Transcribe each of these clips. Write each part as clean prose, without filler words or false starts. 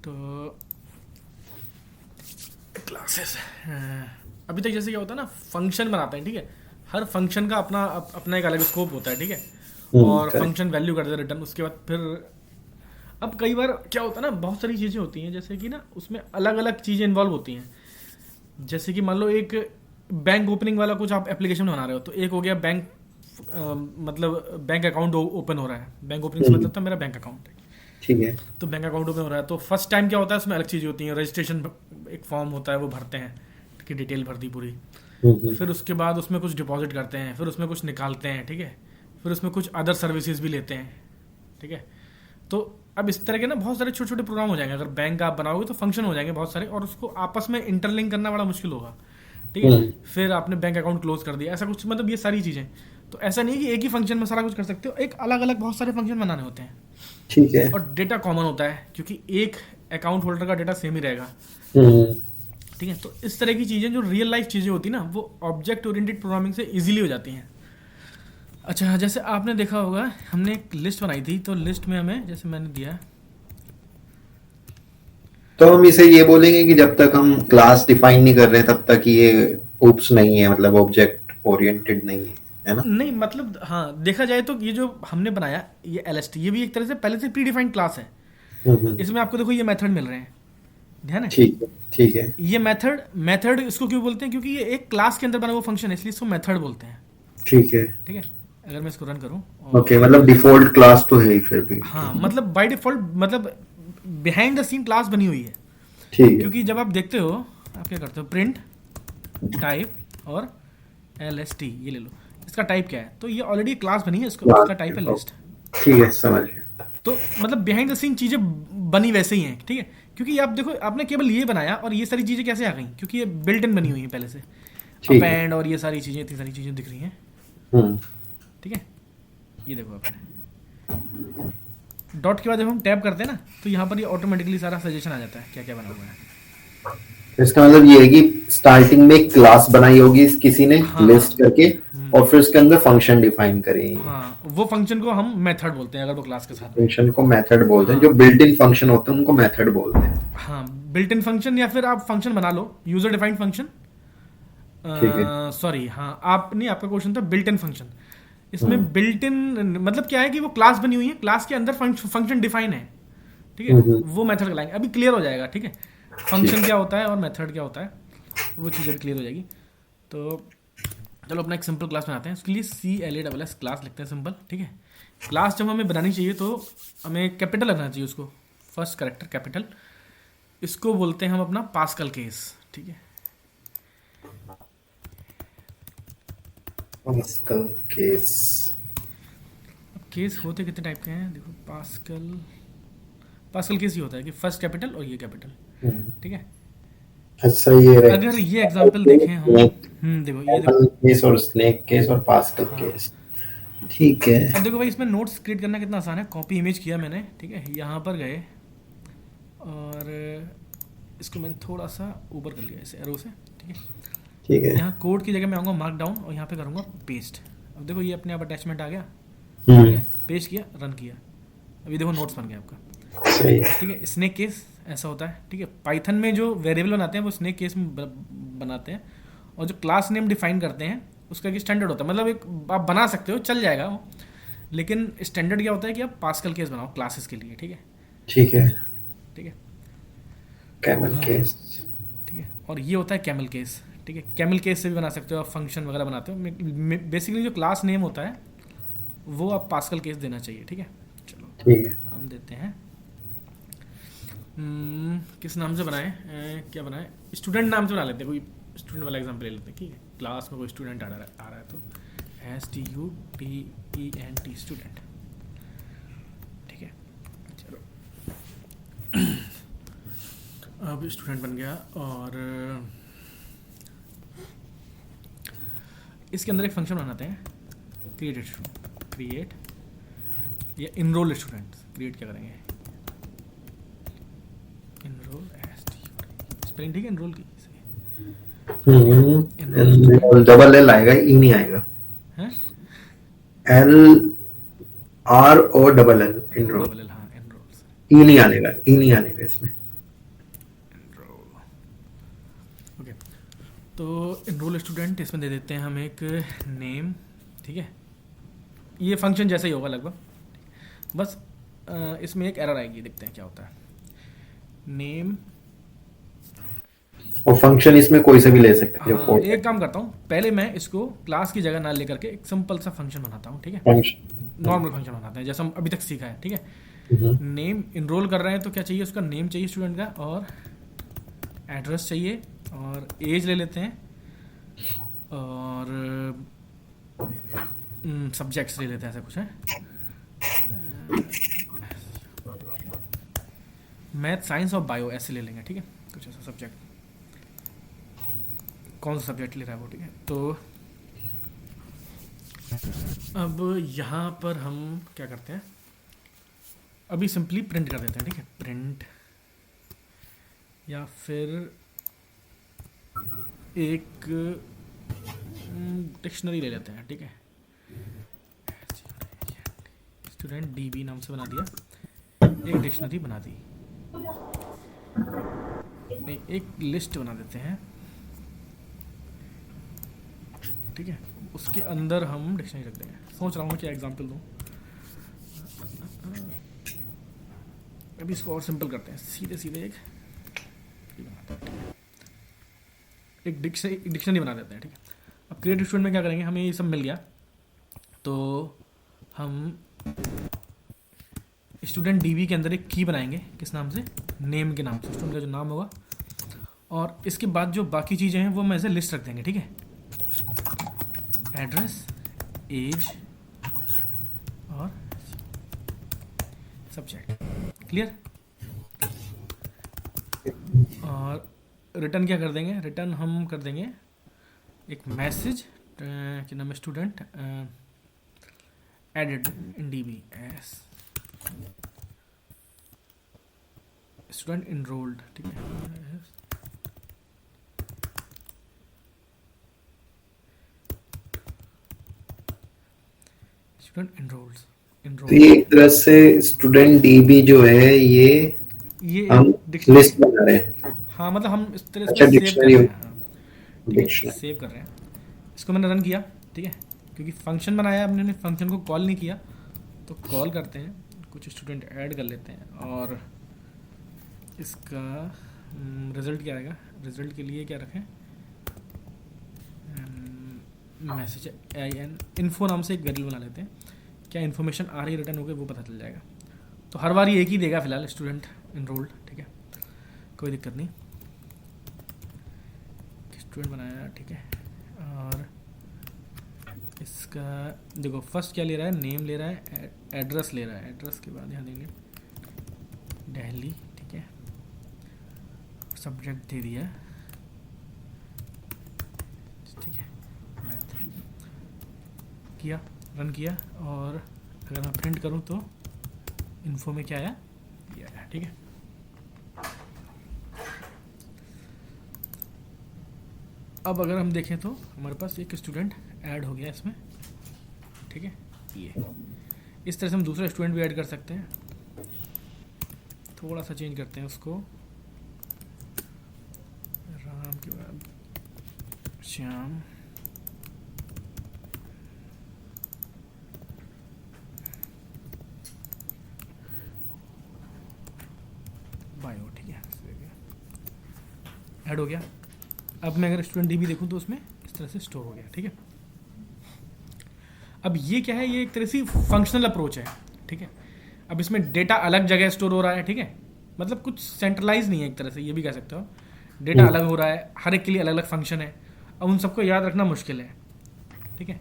तो क्लासेस अभी तक जैसे क्या होता है ना, फंक्शन बनाते हैं, ठीक है। हर फंक्शन का अपना अपना एक अलग स्कोप होता है, ठीक है। और करेक्ट। फंक्शन वैल्यू करते हैं रिटर्न, उसके बाद फिर अब कई बार क्या होता है ना, बहुत सारी चीज़ें होती हैं जैसे कि ना उसमें अलग अलग चीज़ें इन्वॉल्व होती हैं। जैसे कि मान लो एक बैंक ओपनिंग वाला कुछ आप एप्लीकेशन बना रहे हो, तो एक हो गया बैंक, मतलब बैंक अकाउंट ओपन हो रहा है। बैंक ओपनिंग से मतलब था मेरा बैंक अकाउंट है। ठीक है। तो बैंक अकाउंट ओपन हो रहा है, तो फर्स्ट टाइम क्या होता है, उसमें अलग चीज़ें होती हैं। रजिस्ट्रेशन, एक फॉर्म होता है वो भरते हैं, कि डिटेल भर दी पूरी। हम्म। फिर उसके बाद उसमें कुछ डिपॉजिट करते हैं, फिर उसमें कुछ निकालते हैं, ठीक है। फिर उसमें कुछ अदर सर्विसेज भी लेते हैं, ठीक है। तो अब इस तरह के ना बहुत सारे छोटे छोटे प्रोग्राम हो जाएंगे। अगर बैंक आप बनाओगे तो फंक्शन हो जाएंगे बहुत सारे, और उसको आपस में इंटरलिंक करना बड़ा मुश्किल होगा, ठीक है। हम्म। फिर आपने बैंक अकाउंट क्लोज कर दिया, ऐसा कुछ, मतलब ये सारी चीज़ें। तो ऐसा नहीं है कि एक ही फंक्शन में सारा कुछ कर सकते हो, एक अलग अलग बहुत सारे फंक्शन बनाने होते हैं। ठीक है। और डेटा कॉमन होता है, क्योंकि एक अकाउंट होल्डर का डेटा सेम ही रहेगा, हम्म। ठीक है। तो इस तरह की चीज़ें जो रियल लाइफ चीज़ें होती हैं ना, वो ऑब्जेक्ट ओरिएंटेड प्रोग्रामिंग से इजीली हो जाती हैं। अच्छा, जैसे आपने देखा होगा, हमने एक लिस्ट बनाई थी, तो लिस्ट में हमें, जैसे मैंने दिया, तो हम इसे ये बोलेंगे कि जब तक हम क्लास डिफाइन नहीं कर रहे तब तक ये ओप्स नहीं है, मतलब ऑब्जेक्ट ओरिएंटेड नहीं है ना? नहीं मतलब हाँ, देखा जाए तो ये जो हमने बनाया, ये एलएसटी, ये भी एक तरह से पहले से प्री डिफाइंड क्लास है। हम्म। इसमें आपको देखो ये मेथड मिल रहे हैं, ध्यान है। ठीक है। ठीक है। ये मेथड, मेथड इसको क्यों बोलते हैं, क्योंकि ये एक क्लास के अंदर बना हुआ फंक्शन है, इसलिए इसको मेथड बोलते हैं, ठीक है। ठीक है। अगर मैं इसको रन करूं, ओके, और मतलब डिफॉल्ट क्लास तो है ही फिर भी। हाँ, मतलब बाय डिफॉल्ट, मतलब बिहाइंड द सीन क्लास बनी हुई है। ठीक है। क्योंकि जब आप देखते हो, आप क्या करते हो, प्रिंट टाइप और एल एस टी, ये ले लो। इसका टाइप क्या है, तो ये ऑलरेडी क्लास बनी है, इसको क्लास उसका है, टाइप है लिस्ट। ठीक है, समझ गया। तो मतलब बिहाइंड द सीन चीज़ें बनी वैसे ही हैं, ठीक है। क्योंकि आप देखो, आपने केवल ये बनाया और ये सारी चीज़ें कैसे आ गई, क्योंकि ये बिल्ट इन बनी हुई हैं पहले से। ठीक है। अपेंड और ये सारी चीज़ें, इतनी सारी चीज़ें दिख रही हैं, हम्म। ठीक है। ये देखो आपने डॉट के बाद जब हम टैप करते हैं ना, तो यहाँ पर ये ऑटोमेटिकली सारा सजेशन आ जाता है क्या क्या बना हुआ है। तो इसका मतलब ये है कि स्टार्टिंग में एक क्लास बनाई होगी किसी ने हाँ हाँ। लिस्ट करके, और फिर उसके अंदर फंक्शन डिफाइन करेंगे। हाँ, वो फंक्शन को हम मेथड बोलते हैं अगर वो क्लास के साथ में है। फंक्शन को मेथड बोलते हैं, जो हाँ बिल्ट इन फंक्शन होते हैं उनको मेथड बोलते हैं। हाँ, बिल्ट इन फंक्शन, या फिर आप फंक्शन बना लो, यूजर डिफाइंड फंक्शन। ठीक है। सॉरी, हाँ, आप नहीं, आपका क्वेश्चन था बिल्ट इन फंक्शन। हम्म। इसमें बिल्ट इन मतलब क्या है कि वो क्लास बनी हुई है, क्लास के अंदर फंक्शन डिफाइन है, ठीक है। हम्म। वो मेथड लाएंगे, अभी क्लियर हो जाएगा, ठीक है। ठीक। फंक्शन क्या होता है और मेथड क्या होता है, वो चीज़ अभी क्लियर हो जाएगी। तो चलो अपना एक सिंपल क्लास बनाते हैं, उसके लिए CLASS क्लास लिखते हैं, सिंपल, ठीक है। क्लास जब हमें बनानी चाहिए तो हमें कैपिटल लगना चाहिए उसको, फर्स्ट करेक्टर कैपिटल। इसको बोलते हैं हम अपना पास्कल केस, ठीक है। Pascal case. अब केस होते कितने टाइप के हैं, देखो, पास्कल, पास्कल केस ये होता है कि फर्स्ट कैपिटल और ये कैपिटल, ठीक है। अच्छा, ये रहे अगर ये एग्जांपल देखें हम, देखो ये देखो, केस और स्नेक केस और पास्कल हाँ। केस। ठीक है। अब देखो भाई, इसमें नोट्स क्रिएट करना कितना आसान है। कॉपी इमेज किया मैंने, ठीक है, यहाँ पर गए और इसको मैंने थोड़ा सा ऊपर कर लिया इसे एरो से, ठीक है। ठीक है। यहाँ कोड की जगह मैं आऊँगा मार्क डाउन, और यहाँ पे करूँगा पेस्ट। अब देखो ये अपने आप अटैचमेंट आ गया, ठीक हम्म। है। पेस्ट किया, रन किया, अभी देखो नोट्स बन गया आपका, सही है। ठीक है। स्नेक केस ऐसा होता है, ठीक है। पाइथन में जो वेरिएबल बनाते हैं वो स्नेक केस में बनाते हैं, और जो क्लास नेम डिफाइन करते हैं उसका एक स्टैंडर्ड होता है, मतलब एक आप बना सकते हो, चल जाएगा वो, लेकिन स्टैंडर्ड क्या होता है कि आप पास्कल केस बनाओ क्लासेस के लिए, ठीक है, ठीक है। ठीक है। कैमल हाँ, केस। ठीक है। और ये होता है कैमल केस, ठीक है। कैमल केस से भी बना सकते हो आप, फंक्शन वगैरह बनाते हो। बेसिकली जो क्लास नेम होता है वो आप पास्कल केस देना चाहिए, ठीक है। चलो ठीक है। हम देते हैं, किस नाम से बनाएं, क्या बनाएं, स्टूडेंट नाम से बना लेते हैं, कोई स्टूडेंट वाला एग्जाम्पल ले लेते हैं, ठीक है। क्लास में कोई स्टूडेंट आ रहा है तो STUDENT स्टूडेंट, ठीक है। चलो अब स्टूडेंट बन गया, और इसके अंदर एक फंक्शन बनाते हैं, क्रिएट स्टूडेंट, क्रिएट या इनरोल स्टूडेंट। क्रिएट क्या करेंगे, इनरोल, स्पेलिंग ठीक है इनरोल की, ठीक है। इनरोल स्टूडेंट डबल एल आएगा, ई नहीं आएगा। है, L R O double L, enroll. Double L, हाँ, इनरोल, ई नहीं आनेगा, ई नहीं आनेगा इसमें। तो इनरोल स्टूडेंट, इसमें दे देते हैं हम एक नेम, ठीक है। ये फंक्शन जैसा ही होगा लगभग, बस इसमें एक एरर आएगी, देखते हैं क्या होता है। नेम, और फंक्शन इसमें कोई से भी ले सकते हैं जो हाँ फोर एक काम करता हूँ, पहले मैं इसको क्लास की जगह ना लेकर के एक सिंपल सा फंक्शन बनाता हूँ, ठीक है। फंक्शन। नॉर्मल फंक्शन बनाते हैं जैसा हम अभी तक सीखा है, ठीक है। हम्म। नेम इनरोल कर रहे हैं तो क्या चाहिए, उसका नेम चाहिए स्टूडेंट का, और एड्रेस चाहिए, और एज ले लेते हैं, और सब्जेक्ट्स ले लेते हैं, ऐसा कुछ है। मैथ, साइंस और बायो ऐसे ले लेंगे, ठीक है, कुछ ऐसा सब्जेक्ट, कौन सा सब्जेक्ट ले रहा है वो, ठीक है। तो अब यहाँ पर हम क्या करते हैं, अभी सिंपली प्रिंट कर देते हैं, ठीक है, प्रिंट, या फिर एक डिक्शनरी ले लेते हैं, ठीक है। स्टूडेंट डीबी नाम से बना दिया, एक डिक्शनरी बना दी, नहीं एक लिस्ट बना देते हैं, ठीक है। उसके अंदर हम डिक्शनरी रख देंगे। सोच रहा हूँ क्या एग्जांपल दूँ, अभी इसको और सिंपल करते हैं, सीधे सीधे एक डिक्शनरी बना देते हैं, ठीक है। अब क्रिएट स्टूडेंट में क्या करेंगे, हमें ये सब मिल गया, तो हम स्टूडेंट डीबी के अंदर एक की बनाएंगे, किस नाम से, नेम के नाम से, स्टूडेंट का जो नाम होगा, और इसके बाद जो बाकी चीज़ें हैं वो हम ऐसे लिस्ट रख देंगे, ठीक है। एड्रेस, एज और सब्जेक्ट, क्लियर। और रिटर्न क्या कर देंगे, रिटर्न हम कर देंगे एक मैसेज कि नाम student added in DB S student enrolled, ठीक है। स्टूडेंट इनरोल्ड, तो ये एक तरह से स्टूडेंट डीबी जो है ये हम डिक्शनरी, लिस्ट बना रहे हैं। हाँ मतलब हम इस तरह अच्छा, से सेव कर डिक्शनरी, रहे हैं, हाँ ठीक है, डिक्शनरी। सेव कर रहे हैं। इसको मैंने रन किया, ठीक है, क्योंकि फंक्शन बनाया हमने, फंक्शन को कॉल नहीं किया, तो कॉल करते हैं, कुछ स्टूडेंट ऐड कर लेते हैं, और इसका रिज़ल्ट क्या आएगा, रिज़ल्ट के लिए क्या रखें, मैसेज आई एन इन्फो नाम से एक वेरिएबल बना लेते हैं, क्या इन्फॉर्मेशन आ रही रिटर्न हो गई वो पता चल जाएगा। तो हर बार ये एक ही देगा फिलहाल, स्टूडेंट इनरोल्ड, ठीक है, कोई दिक्कत नहीं, स्टूडेंट बनाया, ठीक है। और इसका देखो फर्स्ट क्या ले रहा है, नेम ले रहा है, एड्रेस ले रहा है, एड्रेस के बाद यहाँ देंगे दिल्ली, ठीक है, सब्जेक्ट दे दिया, ठीक है, मैथ किया, रन किया, और अगर मैं प्रिंट करूँ तो इन्फो में क्या आया, ये आया, ठीक है। अब अगर हम देखें तो हमारे पास एक स्टूडेंट ऐड हो गया इसमें, ठीक है। ये इस तरह से हम दूसरा स्टूडेंट भी ऐड कर सकते हैं, थोड़ा सा चेंज करते हैं उसको, राम के बाद श्याम, बायो, ठीक है, ऐड हो गया। अब मैं अगर स्टूडेंट डीबी देखूं तो उसमें इस तरह से स्टोर हो गया, ठीक है। अब ये क्या है, ये एक तरह से फंक्शनल अप्रोच है, ठीक है। अब इसमें डेटा अलग जगह स्टोर हो रहा है, ठीक है, मतलब कुछ सेंट्रलाइज नहीं है, एक तरह से ये भी कह सकते हो, डेटा अलग हो रहा है, हर एक के लिए अलग अलग फंक्शन है, अब उन सबको याद रखना मुश्किल है, ठीक है।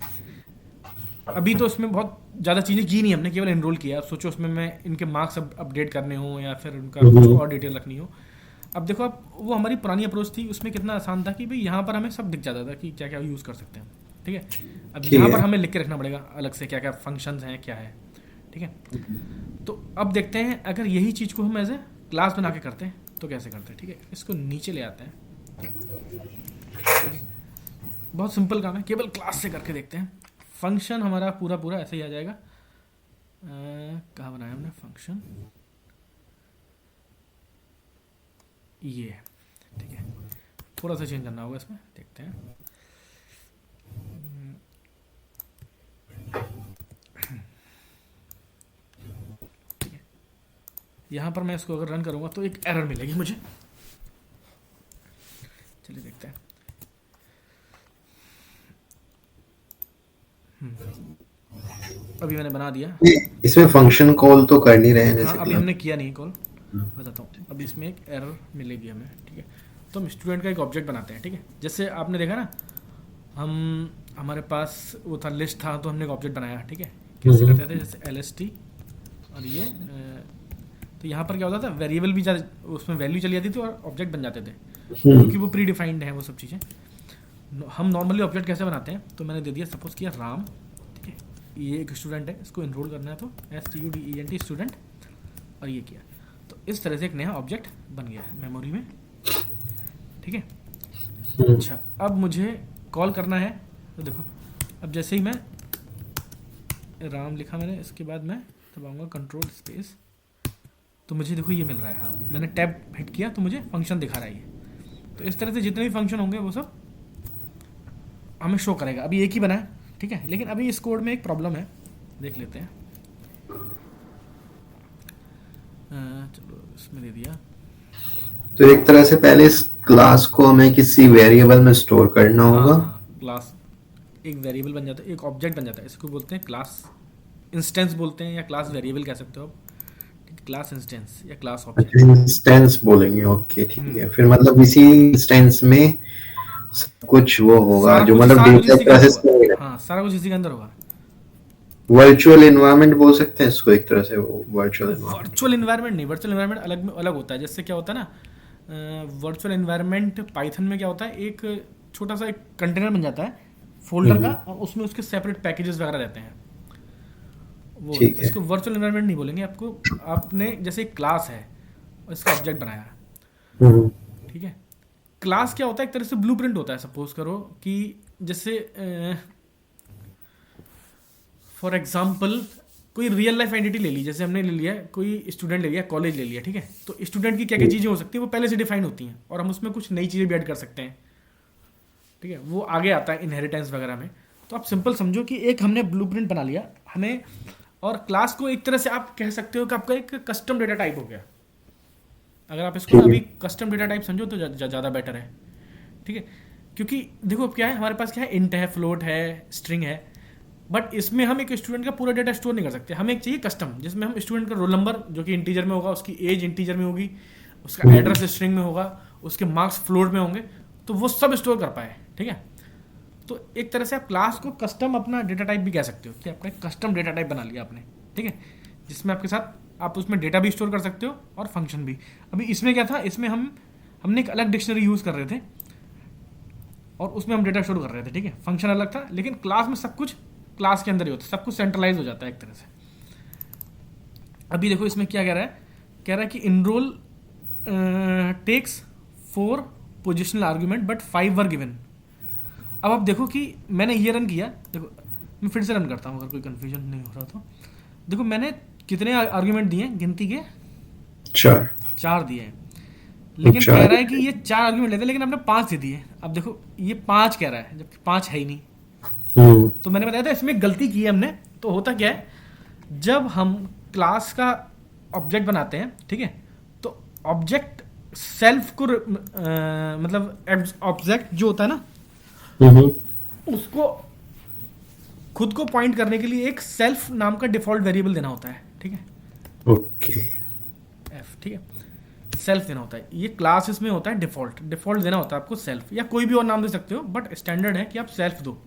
अभी तो इसमें बहुत ज़्यादा चीज़ें की नहीं हमने, केवल एनरोल किया। अब सोचो उसमें मैं इनके मार्क्स अपडेट करने हो या फिर उनका कुछ और डिटेल रखनी हो। अब देखो, अब वो हमारी पुरानी अप्रोच थी, उसमें कितना आसान था कि भाई यहाँ पर हमें सब दिख जाता था कि क्या क्या यूज़ कर सकते हैं, ठीक है। अब यहाँ पर हमें लिख के रखना पड़ेगा अलग से क्या क्या फंक्शंस हैं, क्या है, ठीक है। तो अब देखते हैं अगर यही चीज़ को हम एज ए क्लास बना के करते हैं तो कैसे करते हैं, ठीक है। इसको नीचे ले आते हैं, बहुत सिंपल काम है, केवल क्लास से करके देखते हैं। फंक्शन हमारा पूरा पूरा ऐसे ही आ जाएगा। कहाँ बनाया हमने फंक्शन, ये ठीक है। थोड़ा सा चेंज करना होगा इसमें, देखते हैं। ठीक है, यहाँ पर मैं इसको अगर रन करूँगा तो एक एरर मिलेगी मुझे। चलिए देखते हैं। अभी मैंने बना दिया। इसमें फंक्शन कॉल तो कर नहीं रहे हैं जैसे हाँ, अभी हमने किया नहीं कॉल, बताता हूँ। अभी इसमें एक एरर मिलेगी हमें, ठीक है। तो हम स्टूडेंट का एक ऑब्जेक्ट बनाते हैं, ठीक है। जैसे आपने देखा ना, हमारे पास वो था, लिस्ट था, तो हमने एक ऑब्जेक्ट बनाया, ठीक है। कैसे करते थे, जैसे LST और ये तो यहाँ पर क्या होता था, वेरिएबल भी उसमें वैल्यू चली जाती थी और ऑब्जेक्ट बन जाते थे, क्योंकि वो प्री डिफाइंड है वो सब चीज़ें। हम नॉर्मली ऑब्जेक्ट कैसे बनाते हैं, तो मैंने दे दिया, सपोज किया राम, ठीक है। ये एक स्टूडेंट है, इसको इनरोल करना है, तो STUDENT स्टूडेंट, और ये किया, तो इस तरह से एक नया ऑब्जेक्ट बन गया है मेमोरी में, ठीक है। अच्छा, अब मुझे कॉल करना है, तो देखो, अब जैसे ही मैं राम लिखा मैंने, इसके बाद मैं दबाऊंगा कंट्रोल स्पेस, तो मुझे देखो ये मिल रहा है। हाँ, मैंने टैब हिट किया तो मुझे फंक्शन दिखा रहा है ये। तो इस तरह से जितने भी फंक्शन होंगे वो सब हमें शो करेगा। अभी एक ही बना है, ठीक है, लेकिन अभी इस कोड में एक प्रॉब्लम है, देख लेते हैं। चलो इसमें दे दिया। तो एक तरह से पहले इस क्लास को हमें किसी वेरिएबल में स्टोर करना होगा। हाँ, क्लास एक वेरिएबल बन जाता है, एक ऑब्जेक्ट बन जाता है, इसको बोलते हैं क्लास इंस्टेंस बोलते हैं, या क्लास वेरिएबल कह सकते हो आप, क्लास इंस्टेंस या क्लास ऑब्जेक्ट। इंस्टेंस बोलेंगे, ओके, ठीक है। फिर मतलब इसी इंस्टेंस में सब कुछ वो होगा जो मतलब डेटा प्रोसेस करेगा। हाँ, सारा कुछ इसी के अंदर होगा। वर्चुअल एनवायरनमेंट बोल सकते हैं इसको एक तरह से, वो वर्चुअल एनवायरनमेंट नहीं, वर्चुअल एनवायरनमेंट अलग होता है। जैसे क्या होता है ना, वर्चुअल एनवायरनमेंट पाइथन में क्या होता है, एक छोटा सा एक कंटेनर बन जाता है फोल्डर का, और उसमें उसके सेपरेट पैकेजेस वगैरह रहते हैं। वो इसको वर्चुअल एनवायरनमेंट नहीं बोलेंगे आपको। आपने जैसे एक क्लास है और इसका ऑब्जेक्ट बनाया, ठीक है। क्लास क्या होता है, एक तरह से ब्लूप्रिंट होता है। सपोज करो कि जैसे फॉर एग्जांपल कोई रियल लाइफ एंटिटी ले ली, जैसे हमने ले लिया कोई स्टूडेंट ले लिया, कॉलेज ले लिया, ठीक है। तो स्टूडेंट की क्या क्या चीज़ें हो सकती हैं वो पहले से डिफाइन होती हैं, और हम उसमें कुछ नई चीज़ें भी ऐड कर सकते हैं, ठीक है। वो आगे आता है इनहेरिटेंस वगैरह में। तो आप सिंपल समझो कि एक हमने ब्लूप्रिंट बना लिया हमें, और क्लास को एक तरह से आप कह सकते हो कि आपका एक कस्टम डेटा टाइप हो गया। अगर आप इसको अभी कस्टम डेटा टाइप समझो तो ज़्यादा बेटर है, ठीक है। क्योंकि देखो क्या है, हमारे पास क्या है, इंट है, फ्लोट है, स्ट्रिंग है, बट इसमें हम एक स्टूडेंट का पूरा डेटा स्टोर नहीं कर सकते। हमें एक चाहिए कस्टम, जिसमें हम स्टूडेंट का रोल नंबर जो कि इंटीजर में होगा, उसकी एज इंटीजर में होगी, उसका एड्रेस स्ट्रिंग में होगा, उसके मार्क्स फ्लोट में होंगे, तो वो सब स्टोर कर पाए, ठीक है। तो एक तरह से आप क्लास को कस्टम अपना डेटा टाइप भी कह सकते हो कि आपका एक कस्टम डेटा टाइप बना लिया आपने, ठीक है, जिसमें आपके साथ आप उसमें डेटा भी स्टोर कर सकते हो और फंक्शन भी। अभी इसमें क्या था, इसमें हमने एक अलग डिक्शनरी यूज़ कर रहे थे और उसमें हम डेटा स्टोर कर रहे थे, ठीक है। फंक्शन अलग था, लेकिन क्लास में सब कुछ क्लास के अंदर ही होता है, सब कुछ सेंट्रलाइज हो जाता है एक तरह से। अभी देखो इसमें क्या कह रहा है कि enroll takes 4 positional argument but 5 were given. अब आप देखो कि मैंने ये रन किया, देखो मैं फिर से रन करता हूँ अगर कोई कंफ्यूजन नहीं हो रहा तो। देखो मैंने कितने आर्ग्यूमेंट दिए हैं, गिनती के 4 दिए हैं, लेकिन कह रहा है कि ये 4 आर्ग्यूमेंट लेते हैं, लेकिन हमने 5 दे दिए। अब देखो ये 5 कह रहा है, जबकि 5 है ही नहीं। तो मैंने बताया था इसमें गलती की है हमने। तो होता क्या है, जब हम क्लास का ऑब्जेक्ट बनाते हैं, ठीक है, तो ऑब्जेक्ट सेल्फ को मतलब ऑब्जेक्ट जो होता है ना, उसको खुद को पॉइंट करने के लिए एक सेल्फ नाम का डिफॉल्ट वेरिएबल देना होता है, ठीक है, ओके, एफ, ठीक है, सेल्फ देना होता है। ये क्लासेस में होता है डिफॉल्ट देना होता है आपको सेल्फ, या कोई भी और नाम दे सकते हो, बट स्टैंडर्ड है कि आप सेल्फ दो।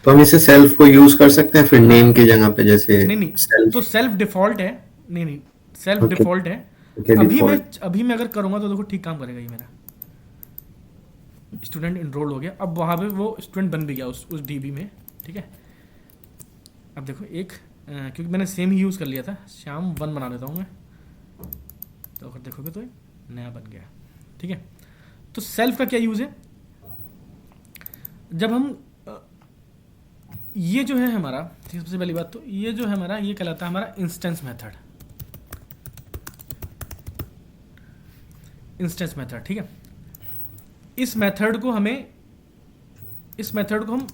तो हम इसे सेल्फ को यूज कर सकते हैं फिर नेम की जगह पे, जैसे नहीं self? तो सेल्फ डिफॉल्ट है, नहीं सेल्फ Okay. डिफॉल्ट है। Okay, अभी मैं अगर करूंगा तो देखो ठीक काम करेगा ये मेरा। स्टूडेंट इनरोल हो गया, अब वहां पे वो स्टूडेंट बन भी गया उस डीबी में, ठीक है। अब देखो क्योंकि मैंने सेम ही यूज़ कर लिया था, श्याम 1 बना देता हूँ मैं, तो अगर देखोगे तो नया बन गया, ठीक है। तो सेल्फ का क्या यूज़ है, जब हम ये जो है हमारा, सबसे पहली बात तो ये जो है हमारा, ये कहलाता है हमारा इंस्टेंस मेथड, ठीक है। इस मेथड को हम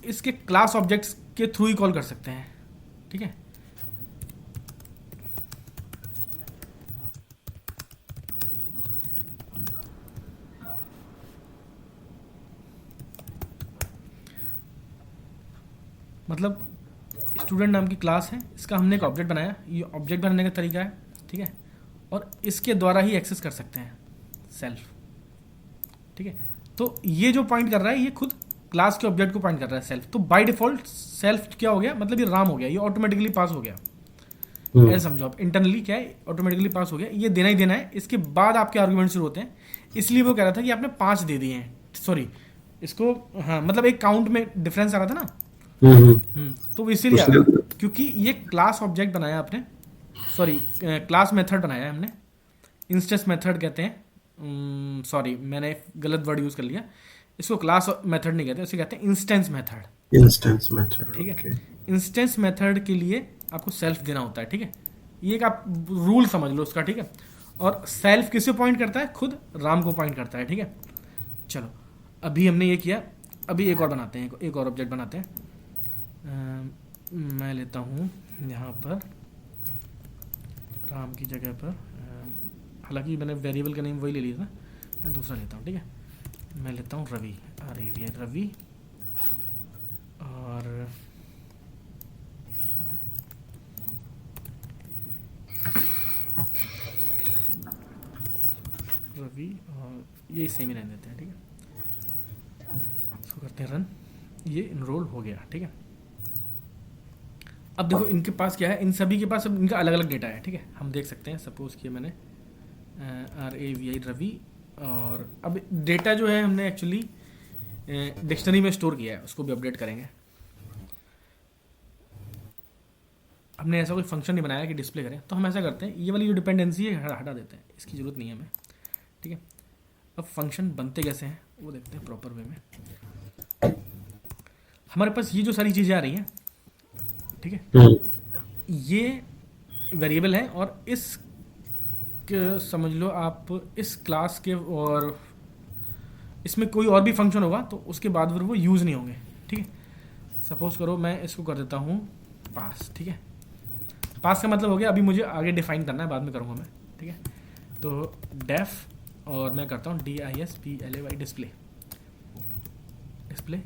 इसके क्लास ऑब्जेक्ट्स के थ्रू ही कॉल कर सकते हैं, ठीक है। मतलब स्टूडेंट नाम की क्लास है, इसका हमने एक ऑब्जेक्ट बनाया, ये ऑब्जेक्ट बनाने का तरीका है, ठीक है। और इसके द्वारा ही एक्सेस कर सकते हैं सेल्फ, ठीक है। तो ये जो पॉइंट कर रहा है ये खुद क्लास के ऑब्जेक्ट को पॉइंट कर रहा है सेल्फ। तो बाय डिफॉल्ट सेल्फ क्या हो गया, मतलब ये राम हो गया, ये ऑटोमेटिकली पास हो गया। ऐसे समझो आप, इंटरनली क्या है, ऑटोमेटिकली पास हो गया, ये देना ही देना है। इसके बाद आपके आर्गुमेंट शुरू होते हैं, इसलिए वो कह रहा था कि आपने 5 दे दिए हैं, सॉरी इसको, हाँ मतलब एक काउंट में डिफरेंस आ रहा था ना। तो इसीलिए आ रहा, क्योंकि ये क्लास ऑब्जेक्ट बनाया आपने, सॉरी क्लास मेथड बनाया है हमने, इंस्टेंस मेथड कहते हैं, सॉरी मैंने गलत वर्ड यूज कर लिया, इसको क्लास मेथड नहीं कहते, इसे कहते हैं इंस्टेंस मेथड। इंस्टेंस मेथड, ठीक है। इंस्टेंस मेथड के लिए आपको सेल्फ देना होता है, ठीक है। ये एक आप रूल समझ लो उसका, ठीक है। और सेल्फ किसे पॉइंट करता है, खुद राम को पॉइंट करता है, ठीक है। चलो अभी हमने ये किया, अभी एक और बनाते हैं, एक और ऑब्जेक्ट बनाते हैं। मैं लेता हूँ यहाँ पर राम की जगह पर, हालांकि मैंने वेरिएबल का नेम वही ले लिया था, मैं दूसरा लेता हूँ, ठीक है। मैं लेता हूँ रवि, रवि, और रवि, और ये सेम ही रहने देते हैं, ठीक है। इसको करते हैं रन, ये इनरोल हो गया, ठीक है। अब देखो इनके पास क्या है, इन सभी के पास अब इनका अलग अलग डेटा है, ठीक है। हम देख सकते हैं, सपोज किया मैंने RAVI रवि, और अब डेटा जो है हमने एक्चुअली डिक्शनरी में स्टोर किया है, उसको भी अपडेट करेंगे। हमने ऐसा कोई फंक्शन नहीं बनाया कि डिस्प्ले करें, तो हम ऐसा करते हैं, ये वाली जो डिपेंडेंसी है हटा देते हैं, इसकी ज़रूरत नहीं है हमें, ठीक है। अब फंक्शन बनते कैसे हैं वो देखते हैं प्रॉपर वे में। हमारे पास ये जो सारी चीज़ें आ रही हैं, ठीक है, ये वेरिएबल है, और इस समझ लो आप इस क्लास के, और इसमें कोई और भी फंक्शन होगा तो उसके बाद फिर वो यूज़ नहीं होंगे, ठीक है। सपोज करो मैं इसको कर देता हूँ पास, ठीक है। पास का मतलब हो गया, अभी मुझे आगे डिफाइन करना है, बाद में करूँगा मैं, ठीक है। तो डेफ, और मैं करता हूँ DISPLAY display, display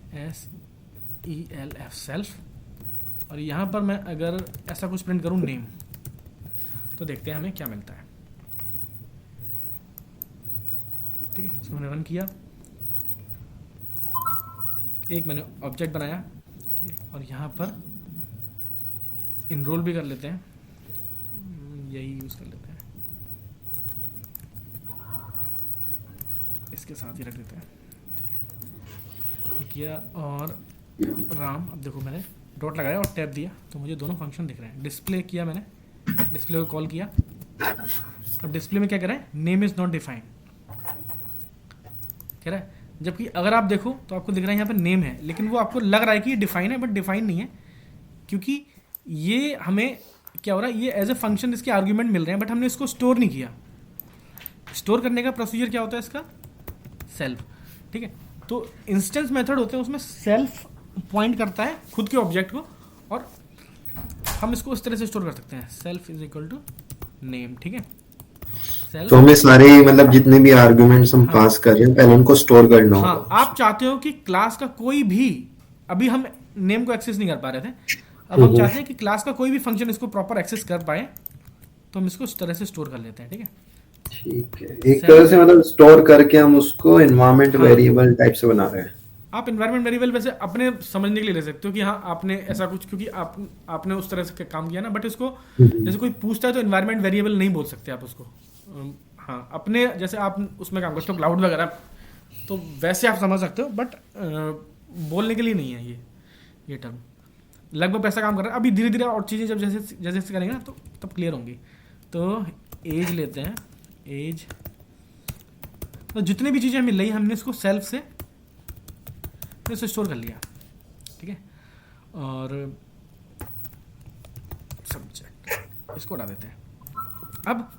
SELF self, और यहाँ पर मैं अगर ऐसा कुछ प्रिंट करूँ नेम, तो देखते हैं हमें क्या मिलता है, ठीक है। इसको मैंने रन किया, एक मैंने ऑब्जेक्ट बनाया, ठीक है, और यहाँ पर इनरोल भी कर लेते हैं, यही यूज़ कर लेते हैं, इसके साथ ही रख देते हैं, ठीक है। ये किया, और राम, अब देखो मैंने डॉट लगाया और टैब दिया, तो मुझे दोनों फंक्शन दिख रहे हैं। डिस्प्ले किया मैंने, डिस्प्ले को कॉल किया, अब डिस्प्ले में क्या कह रहा है, नेम इज़ नॉट डिफाइंड कह रहा है, जबकि अगर आप देखो तो आपको दिख रहा है यहाँ पे नेम है, लेकिन वो आपको लग रहा है कि ये डिफाइन है, बट डिफाइन नहीं है, क्योंकि ये हमें क्या हो रहा है, ये एज ए फंक्शन इसके आर्ग्यूमेंट मिल रहे हैं, बट हमने इसको स्टोर नहीं किया। स्टोर करने का प्रोसीजर क्या होता है इसका, सेल्फ, ठीक है। तो इंस्टेंस मेथड होते हैं, उसमें सेल्फ पॉइंट करता है खुद के ऑब्जेक्ट को, और हम इसको इस तरह से स्टोर कर सकते हैं, self is equal to name, ठीक है। तो हमें सारे मतलब जितने भी आर्गुमेंट्स हम पास कर रहे हैं पहले उनको स्टोर करना होगा। हाँ, आप चाहते हो कि क्लास का कोई भी, अभी हम नेम को एक्सेस नहीं कर पा रहे थे, अब हम चाहते हैं कि क्लास का कोई भी फंक्शन इसको प्रॉपर एक्सेस कर पाए, तो हम इसको इस तरह से स्टोर कर लेते हैं, ठीक है। ठीक है, एक तरह से मतलब स्टोर करके हम उसको एनवायरनमेंट वेरिएबल टाइप से बना रहे हैं। आप एनवायरनमेंट वेरिएबल वैसे अपने समझने के लिए ले सकते हो कि हाँ आपने ऐसा कुछ, क्योंकि आपने उस तरह से काम किया ना, बट इसको जैसे कोई पूछता है तो एनवायरनमेंट वेरिएबल नहीं बोल सकते आप उसको। हाँ, अपने जैसे आप उसमें काम करते हो क्लाउड वगैरह, तो वैसे आप समझ सकते हो, बट बोलने के लिए नहीं है ये टर्म। लगभग ऐसा काम कर रहा है। अभी धीरे धीरे और चीज़ें जब जैसे जैसे करेंगे ना, तो तब क्लियर होंगी। तो एज लेते हैं, एज, तो जितनी भी चीज़ें मिल रही हैं हमने इसको सेल्फ से इसे स्टोर कर लिया, ठीक है। और सब्जेक्ट इसको हटा देते हैं। अब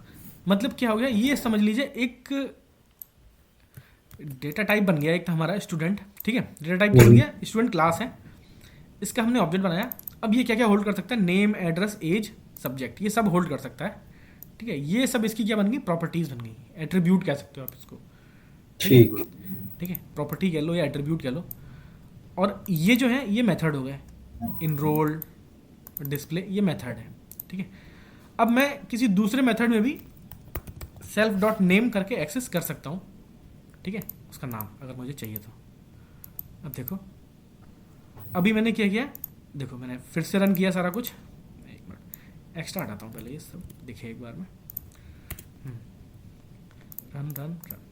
मतलब क्या हो गया, ये समझ लीजिए एक डेटा टाइप बन गया एक तो हमारा स्टूडेंट, ठीक है, डेटा टाइप क्या बन गया, स्टूडेंट क्लास है, इसका हमने ऑब्जेक्ट बनाया। अब ये क्या क्या होल्ड कर सकता है, नेम, एड्रेस, एज, सब्जेक्ट, ये सब होल्ड कर सकता है, ठीक है। ये सब इसकी क्या बन गई, प्रॉपर्टीज बन गई, एट्रीब्यूट कह सकते हो आप इसको, ठीक है, ठीक। ठीक है, प्रॉपर्टी कह लो या एट्रीब्यूट कह लो। और ये जो है ये मेथड हो गए, इनरोल, डिस्प्ले, ये मेथड है, ठीक है। अब मैं किसी दूसरे मेथड में भी सेल्फ डॉट नेम करके एक्सेस कर सकता हूँ, ठीक है, उसका नाम अगर मुझे चाहिए तो। अब देखो, अभी मैंने क्या किया, देखो मैंने फिर से रन किया सारा कुछ, एक मिनट एक्स्ट्रा हटाता हूँ पहले, ये सब दिखे एक बार में। रन रन रन,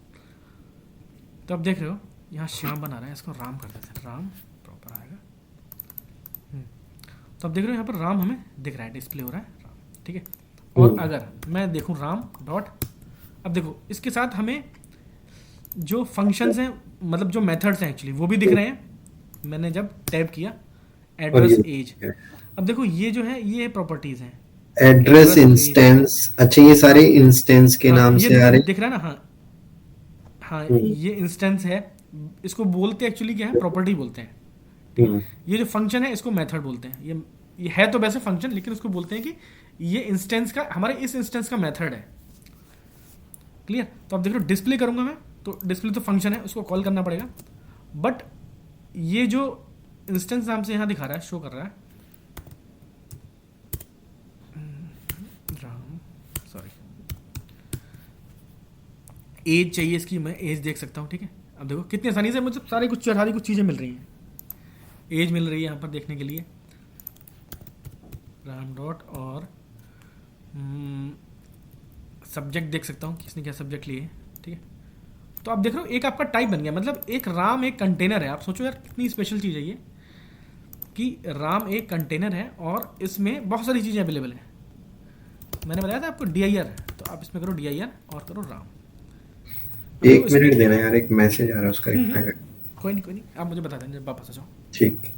तो अब देख रहे हो यहाँ श्याम बना रहा है, इसको राम कर देते हैं, राम प्रॉपर आएगा। तो अब देख रहे हो यहाँ पर राम हमें दिख रहा है, डिस्प्ले हो रहा है राम, ठीक है। और अगर मैं देखूँ राम डॉट, अब देखो इसके साथ हमें जो फंक्शंस हैं, मतलब जो मेथड्स हैं एक्चुअली वो भी दिख रहे हैं, मैंने जब टैप किया, और एड्रेस, ये एज। अब देखो ये जो है ये प्रॉपर्टीज हैं, एड्रेस, एड्रेस और एज, इंस्टेंस, अच्छा ये हाँ सारे इंस्टेंस के हाँ नाम ये से आ रहे दिख रहा है ना, हाँ हाँ हैं। ये इंस्टेंस है, इसको बोलते एक्चुअली क्या है, प्रॉपर्टी बोलते हैं, ठीक है। हम्म, ये जो फंक्शन है इसको मेथड बोलते हैं, ये है तो वैसे फंक्शन, लेकिन उसको बोलते हैं कि ये इंस्टेंस का, हमारे इस इंस्टेंस का मेथड है, क्लियर। तो अब देख लो डिस्प्ले करूंगा मैं, तो डिस्प्ले तो फंक्शन है, उसको कॉल करना पड़ेगा, बट ये जो इंस्टेंस नाम से यहाँ दिखा रहा है, शो कर रहा है, राम, सॉरी, एज चाहिए इसकी, मैं एज देख सकता हूँ, ठीक है। अब देखो कितनी आसानी से मुझे सारी कुछ चीज़ें मिल रही हैं, एज मिल रही है यहाँ पर देखने के लिए, राम डॉट, और सब्जेक्ट देख सकता हूँ किसने क्या सब्जेक्ट लिए, ठीक है। तो आप देख रहे हो एक आपका टाइप बन गया, मतलब एक राम एक कंटेनर है। आप सोचो यार कितनी स्पेशल चीज़ है ये, कि राम एक कंटेनर है और इसमें बहुत सारी चीज़ें अवेलेबल हैं। मैंने बताया था आपको DIR, तो आप इसमें करो DIR और करो राम। अब देखो एक इसमें, मिनट देना यार, एक मैसेज आ रहा है, उसका रिप्लाई कर। कोई नहीं, आप मुझे बता दें जब वापस आ जाओ। ठीक।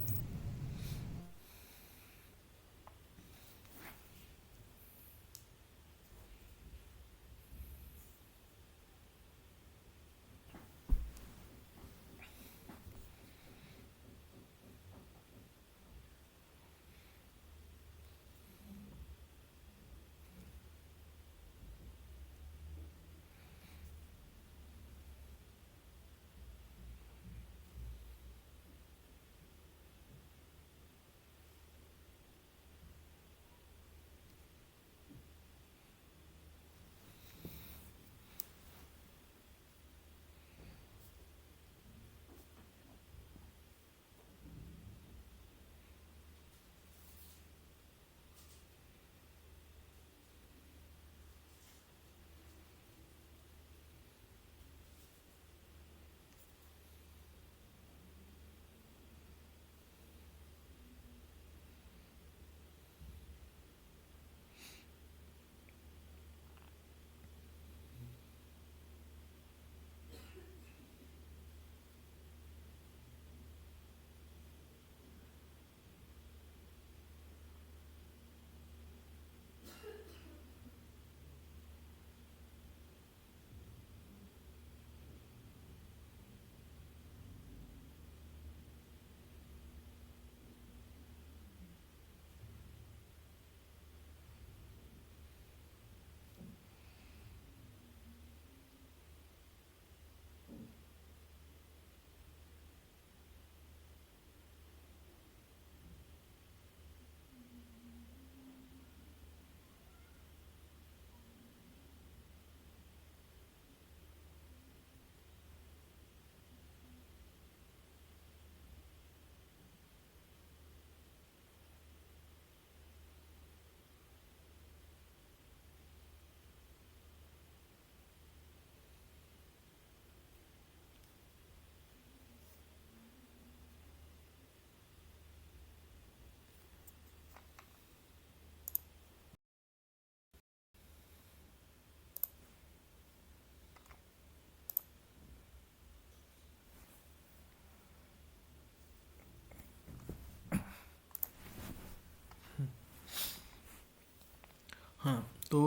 हाँ, तो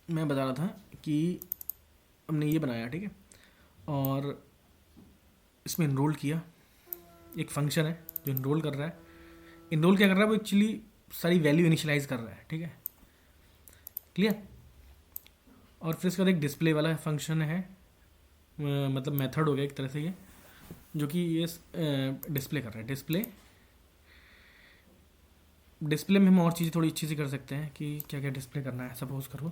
मैं बता रहा था कि हमने ये बनाया, ठीक है। और इसमें इनरोल किया, एक फंक्शन है जो इनरोल कर रहा है। इनरोल क्या कर रहा है, वो एक्चुअली सारी वैल्यू इनिशियलाइज कर रहा है, ठीक है, क्लियर। और फिर इसके बाद एक डिस्प्ले वाला फंक्शन है, मतलब मेथड हो गया एक तरह से ये, जो कि ये डिस्प्ले कर रहा है। डिस्प्ले में हम और चीज़ें थोड़ी अच्छी सी कर सकते हैं कि क्या क्या डिस्प्ले करना है। सपोज करो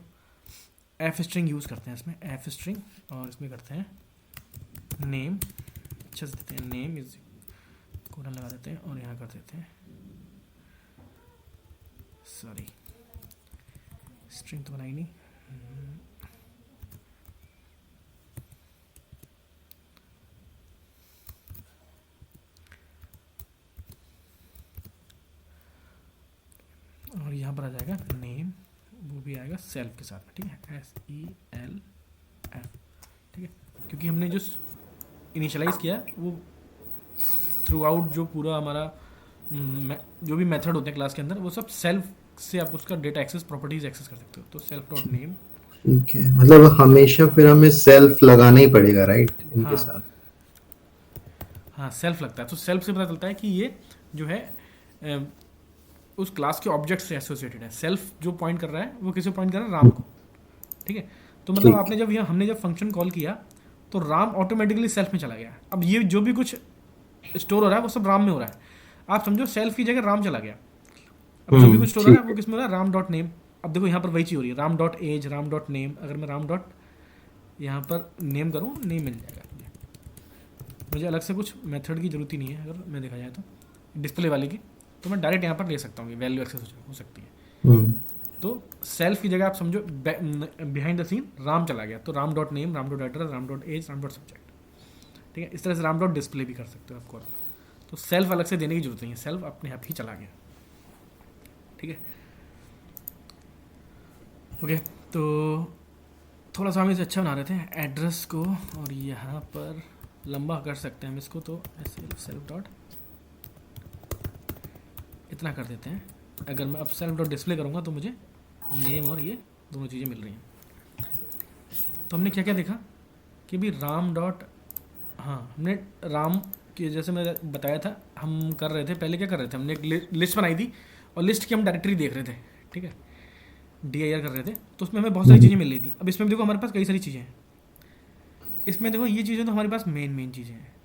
एफ स्ट्रिंग यूज़ करते हैं इसमें, एफ स्ट्रिंग, और इसमें करते हैं नेम, अच्छे से देते हैं नेम इज कोलन लगा देते हैं, और यहाँ कर देते हैं, सॉरी स्ट्रिंग तो बनाई नहीं, और यहाँ पर आ जाएगा नेम, वो भी आएगा सेल्फ के साथ में, ठीक है, SELF, ठीक है, क्योंकि हमने जो इनिशियलाइज किया वो थ्रू आउट जो पूरा हमारा जो भी मेथड होते हैं क्लास के अंदर, वो सब सेल्फ से आप उसका डेटा एक्सेस प्रॉपर्टीज एक्सेस कर सकते हो। तो सेल्फ डॉट नेम, ठीक है, मतलब हमेशा फिर हमें सेल्फ लगाना ही पड़ेगा, राइट, इनके साथ। हाँ सेल्फ लगता है, तो सेल्फ से पता चलता है कि ये जो है उस क्लास के ऑब्जेक्ट से एसोसिएटेड है। सेल्फ जो पॉइंट कर रहा है वो किसे पॉइंट कर रहा है, राम को, ठीक है। तो मतलब आपने जब यहाँ हमने जब फंक्शन कॉल किया तो राम ऑटोमेटिकली सेल्फ में चला गया। अब ये जो भी कुछ स्टोर हो रहा है वो सब राम में हो रहा है, आप समझो सेल्फ की जगह राम चला गया। अब जो भी कुछ स्टोर हो रहा है वो किस में हो रहा है, राम डॉट नेम। अब देखो यहाँ पर वही चीज़ हो रही है, Ram dot age, Ram dot name. अगर मैं राम डॉट यहाँ पर नेम करूँ, नेम मिल जाएगा मुझे, अलग से कुछ मेथड की जरूरत ही नहीं है। अगर मैं देखा जाए तो डिस्प्ले वाले की, तो मैं डायरेक्ट यहाँ पर ले सकता हूँ, वैल्यू एक्सेस हो सकती है। तो सेल्फ की जगह आप समझो बिहाइंड द सीन राम चला गया, तो Ram dot name, Ram dot address, Ram dot age, Ram dot subject, ठीक है। इस तरह से राम डॉट डिस्प्ले भी कर सकते हो आपको। तो सेल्फ अलग से देने की जरूरत नहीं है, सेल्फ अपने आप ही चला गया, ठीक है, ओके। तो थोड़ा सा हम इसे अच्छा बना रहे थे एड्रेस को, और यहाँ पर लंबा कर सकते हैं हम इसको, तो सेल्फ डॉट इतना कर देते हैं। अगर मैं अब सेल्फ डॉट डिस्प्ले करूँगा तो मुझे नेम और ये दोनों चीज़ें मिल रही हैं। तो हमने क्या क्या देखा कि भी राम डॉट, हाँ हमने राम के जैसे मैं बताया था, हम कर रहे थे पहले क्या कर रहे थे, हमने एक लिस्ट बनाई थी और लिस्ट की हम डायरेक्टरी देख रहे थे, ठीक है, DIR कर रहे थे, तो उसमें हमें बहुत सारी चीज़ें मिल रही थी। अब इसमें देखो हमारे पास कई सारी चीज़ें हैं, इसमें देखो ये चीज़ें तो हमारे पास मेन चीज़ें हैं,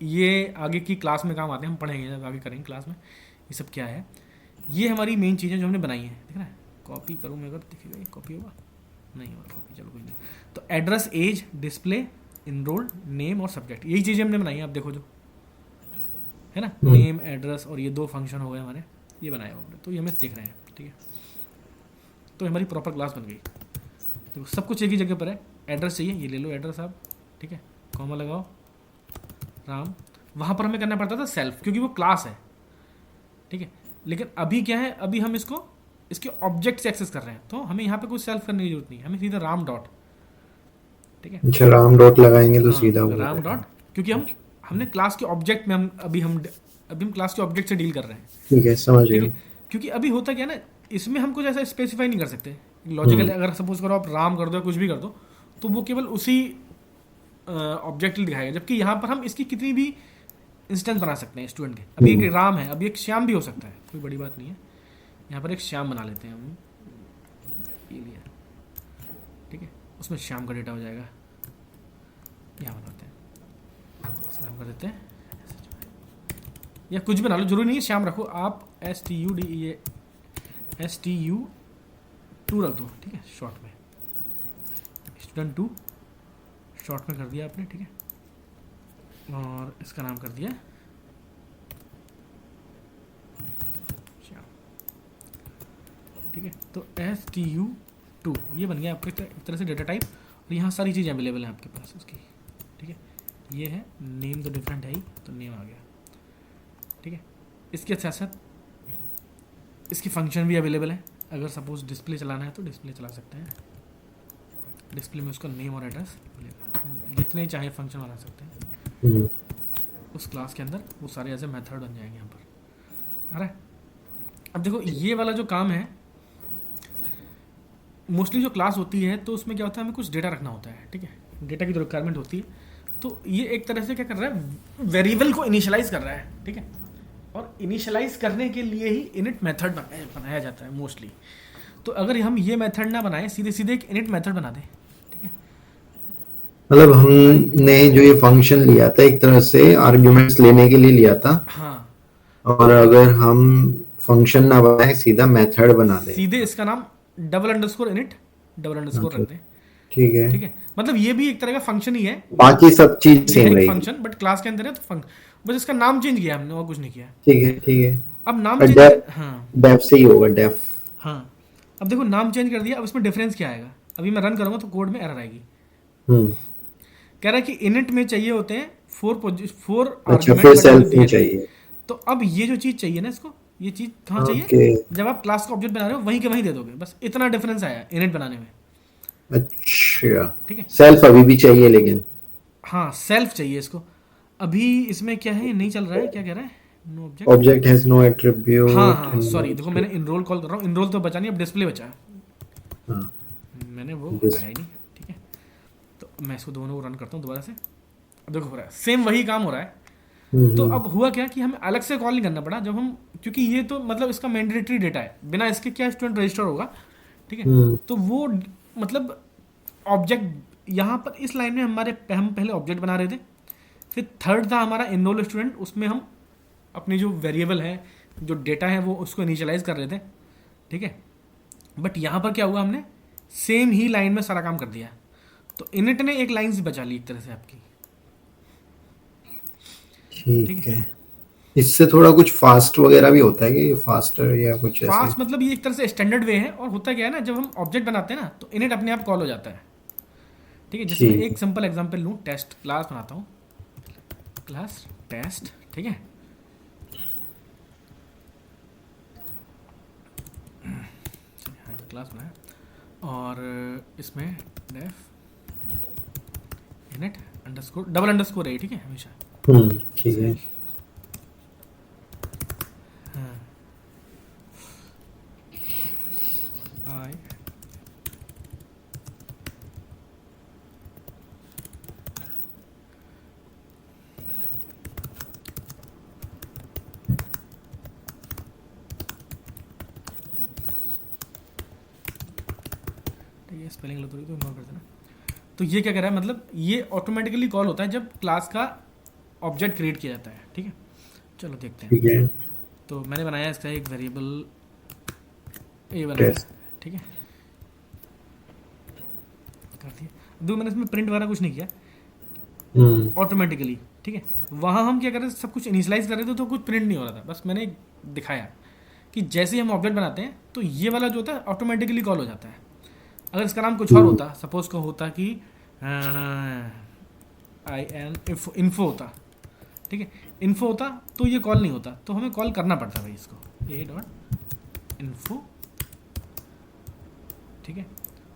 ये आगे की क्लास में काम आते हैं, हम पढ़ेंगे जब आगे करेंगे क्लास में ये सब क्या है। ये हमारी मेन चीज़ें जो हमने बनाई हैं, दिख रहा है, कॉपी करूँ मैं अगर, दिखेगा ये कॉपी होगा, नहीं होगा कॉपी, चलो कोई नहीं। तो address, age, display, enroll, name और सब्जेक्ट, यही चीज़ें हमने बनाई हैं। आप देखो जो है ना, नेम, एड्रेस और ये दो फंक्शन हो गए हमारे, ये बनाए हमने, तो ये हमें दिख रहे हैं, ठीक है। तो हमारी प्रॉपर क्लास बन गई। देखो सब कुछ एक ही जगह पर है। एड्रेस चाहिए, ये ले लो एड्रेस आप, ठीक है, कॉमा लगाओ, राम। वहाँ पर हमें करना पड़ता था सेल्फ, क्योंकि वो क्लास है, ठीक है। लेकिन अभी क्या है, अभी हम इसको इसके ऑब्जेक्ट से एक्सेस कर रहे हैं, तो हमें यहाँ पे कुछ सेल्फ करने की जरूरत नहीं है, हमें सीधा राम डॉट, ठीक है। अच्छा, राम डॉट लगाएंगे तो सीधा हो राम डॉट, क्योंकि हमने क्लास के ऑब्जेक्ट में अभी हम क्लास के ऑब्जेक्ट से डील कर रहे हैं, ठीक है, समझ गया। क्योंकि अभी होता क्या ना, इसमें हम कुछ ऐसा स्पेसिफाई नहीं कर सकते लॉजिकल। अगर सपोज करो आप राम कर दो या कुछ भी कर दो, तो वो केवल उसी ऑब्जेक्ट दिखाएगा, जबकि यहाँ पर हम इसकी कितनी भी इंस्टेंस बना सकते हैं स्टूडेंट के। अभी एक राम है, अभी एक श्याम भी हो सकता है, कोई बड़ी बात नहीं है। यहाँ पर एक श्याम बना लेते हैं हम, ये लिया, ठीक है, उसमें श्याम का डेटा हो जाएगा। यहाँ बनाते हैं, श्याम कर देते हैं, या कुछ भी बना लो, जरूरी नहीं है श्याम रखो आप, STU2 रख दो, ठीक है, शॉर्ट में, स्टूडेंट 2 शॉर्ट में कर दिया आपने, ठीक है। और इसका नाम कर दिया श्याम, ठीक है। तो STU2 ये बन गया आपके एक तरह से डेटा टाइप, और यहाँ सारी चीज़ें अवेलेबल हैं आपके पास उसकी, ठीक है। ये है नेम, तो डिफरेंट है ही, तो नेम आ गया, ठीक है। इसके साथ साथ इसकी फंक्शन भी अवेलेबल है। अगर सपोज डिस्प्ले चलाना है तो डिस्प्ले चला सकते हैं, डिस्प्ले में उसका नेम और एड्रेस जितने चाहे फंक्शन बना सकते हैं उस क्लास के अंदर, वो सारे ऐसे मेथड बन जाएंगे यहाँ पर। अरे अब देखो ये वाला जो काम है, मोस्टली जो क्लास होती है तो उसमें क्या होता है, हमें कुछ डेटा रखना होता है, ठीक है, डेटा की जो रिक्वायरमेंट होती है तो ये एक तरह से क्या कर रहा है, वेरिएबल को इनिशियलाइज कर रहा है, ठीक है। और इनिशियलाइज करने के लिए ही इनिट मेथड बनाया जाता है मोस्टली। तो अगर हम ये मेथड ना बनाएं, सीधे सीधे एक इनिट मेथड बना दें, ठीक है। मतलब हमने जो ये फंक्शन लिया था एक तरह से आर्ग्यूमेंट्स लेने के लिए लिया था, हाँ, और अगर हम फंक्शन ना बनाए सीधा मेथड बना दें, सीधे इसका नाम double underscore init double underscore अच्छा, रख दें, ठीक है। ठीक है। मतलब ये भी एक तरह का फंक्शन ही है, बाकी सब चीज ये है सेम एक रहेगी। फंक्शन, बट क्लास के अंदर है, तो बस इसका नाम चेंज किया हमने, और कुछ नहीं किया। ठीक है, ठीक है। अब नाम और चेंज डेफ, कर, हाँ डेफ से ही होगा, डेफ। हाँ। अब देखो नाम चेंज कर दिया, अब इसमें डिफरेंस क्या आएगा, अभी मैं रन करूंगा तो कोड में एरर आएगी। हम्म। कह रहा है कि इनिट में चाहिए होते हैं फोर अच्छा, आर्ग्यूमेंट फिर बट सेल्फ विद नहीं दियर। चाहिए। तो अब ये जो चीज़ चाहिए ना इसको, ये चीज़ कहाँ चाहिए, ओके, जब आप क्लास का ऑब्जेक्ट बना रहे हो वहीं के वहीं दे दोगे, बस इतना डिफरेंस आया इनिट बनाने में, अच्छा। ठीक है। सेल्फ अभी भी चाहिए लेकिन। हाँ सेल्फ चाहिए इसको। अभी इसमें क्या है, नहीं चल रहा है, क्या कह रहा है, no object. Object has no हाँ एट्रीब्यूट हाँ सॉरी, देखो मैंने इन्वॉल्व्ड। इनरोल कॉल कर रहा हूँ, इनरोल तो बचा नहीं, अब डिस्प्ले बचा है, हाँ, मैंने वो दिस। हटाया ही नहीं, ठीक है। तो मैं इसको दोनों को रन करता हूँ दोबारा से। अब देखो हो रहा है, सेम वही काम हो रहा है। तो हम्म, अब हुआ क्या कि हमें अलग से कॉल नहीं करना पड़ा, जब हम, क्योंकि ये तो मतलब इसका मैंडेटरी डेटा है, बिना इसके क्या स्टूडेंट रजिस्टर होगा, ठीक है। हम्म, तो वो मतलब ऑब्जेक्ट यहाँ पर इस लाइन में हम पहले ऑब्जेक्ट बना रहे थे, फिर थर्ड था हमारा इनरोल स्टूडेंट, उसमें हम अपनी जो वेरिएबल है, जो डेटा है, वो उसको इनिशियलाइज कर रहे थे, ठीक है। बट यहाँ पर क्या हुआ, हमने सेम ही लाइन में सारा काम कर दिया, तो इनिट ने एक लाइन से बचा ली एक तरह से आपकी, ठीक ठीक है। है। इससे थोड़ा कुछ फास्ट वगैरह भी होता है कि ये फास्टर या कुछ ऐसे? फास्ट मतलब ये एक तरह से स्टैंडर्ड वे है, और होता क्या है ना, जब हम ऑब्जेक्ट बनाते हैं ना तो इनिट अपने आप कॉल हो जाता है, ठीक है। जैसे मैं ठीक एक सिंपल एग्जांपल लूँ, टेस्ट क्लास बनाता हूँ, क्लास टेस्ट, ठीक है। क्लास बनाया और इसमें def init underscore double underscore है, ठीक है, हमेशा ठीक है। सेल्फ। हाँ आई, ठीक है, स्पेलिंग गलत हो रही तो इग्नोर कर देना। तो ये क्या कर रहा है, मतलब ये ऑटोमेटिकली कॉल होता है जब क्लास का ऑब्जेक्ट क्रिएट किया जाता है, ठीक है। चलो देखते हैं। ठीक है। तो मैंने बनाया इसका एक वेरिएबल ए बनाया, टेस्ट। ठीक है, कर दिया। दो मैंने इसमें प्रिंट वगैरह कुछ नहीं किया, ऑटोमेटिकली, ठीक है। वहाँ हम क्या कर रहे थे, सब कुछ इनिशियलाइज कर रहे थे, तो कुछ प्रिंट नहीं हो रहा था, बस मैंने दिखाया कि जैसे ही हम ऑब्जेक्ट बनाते हैं तो ये वाला जो होता है ऑटोमेटिकली कॉल हो जाता है। अगर इसका नाम कुछ और होता, सपोज का होता कि आई एन इन्फो होता, ठीक है, इन्फो होता, तो ये कॉल नहीं होता, तो हमें कॉल करना पड़ता भाई इसको, ए डॉट इन्फो, ठीक है।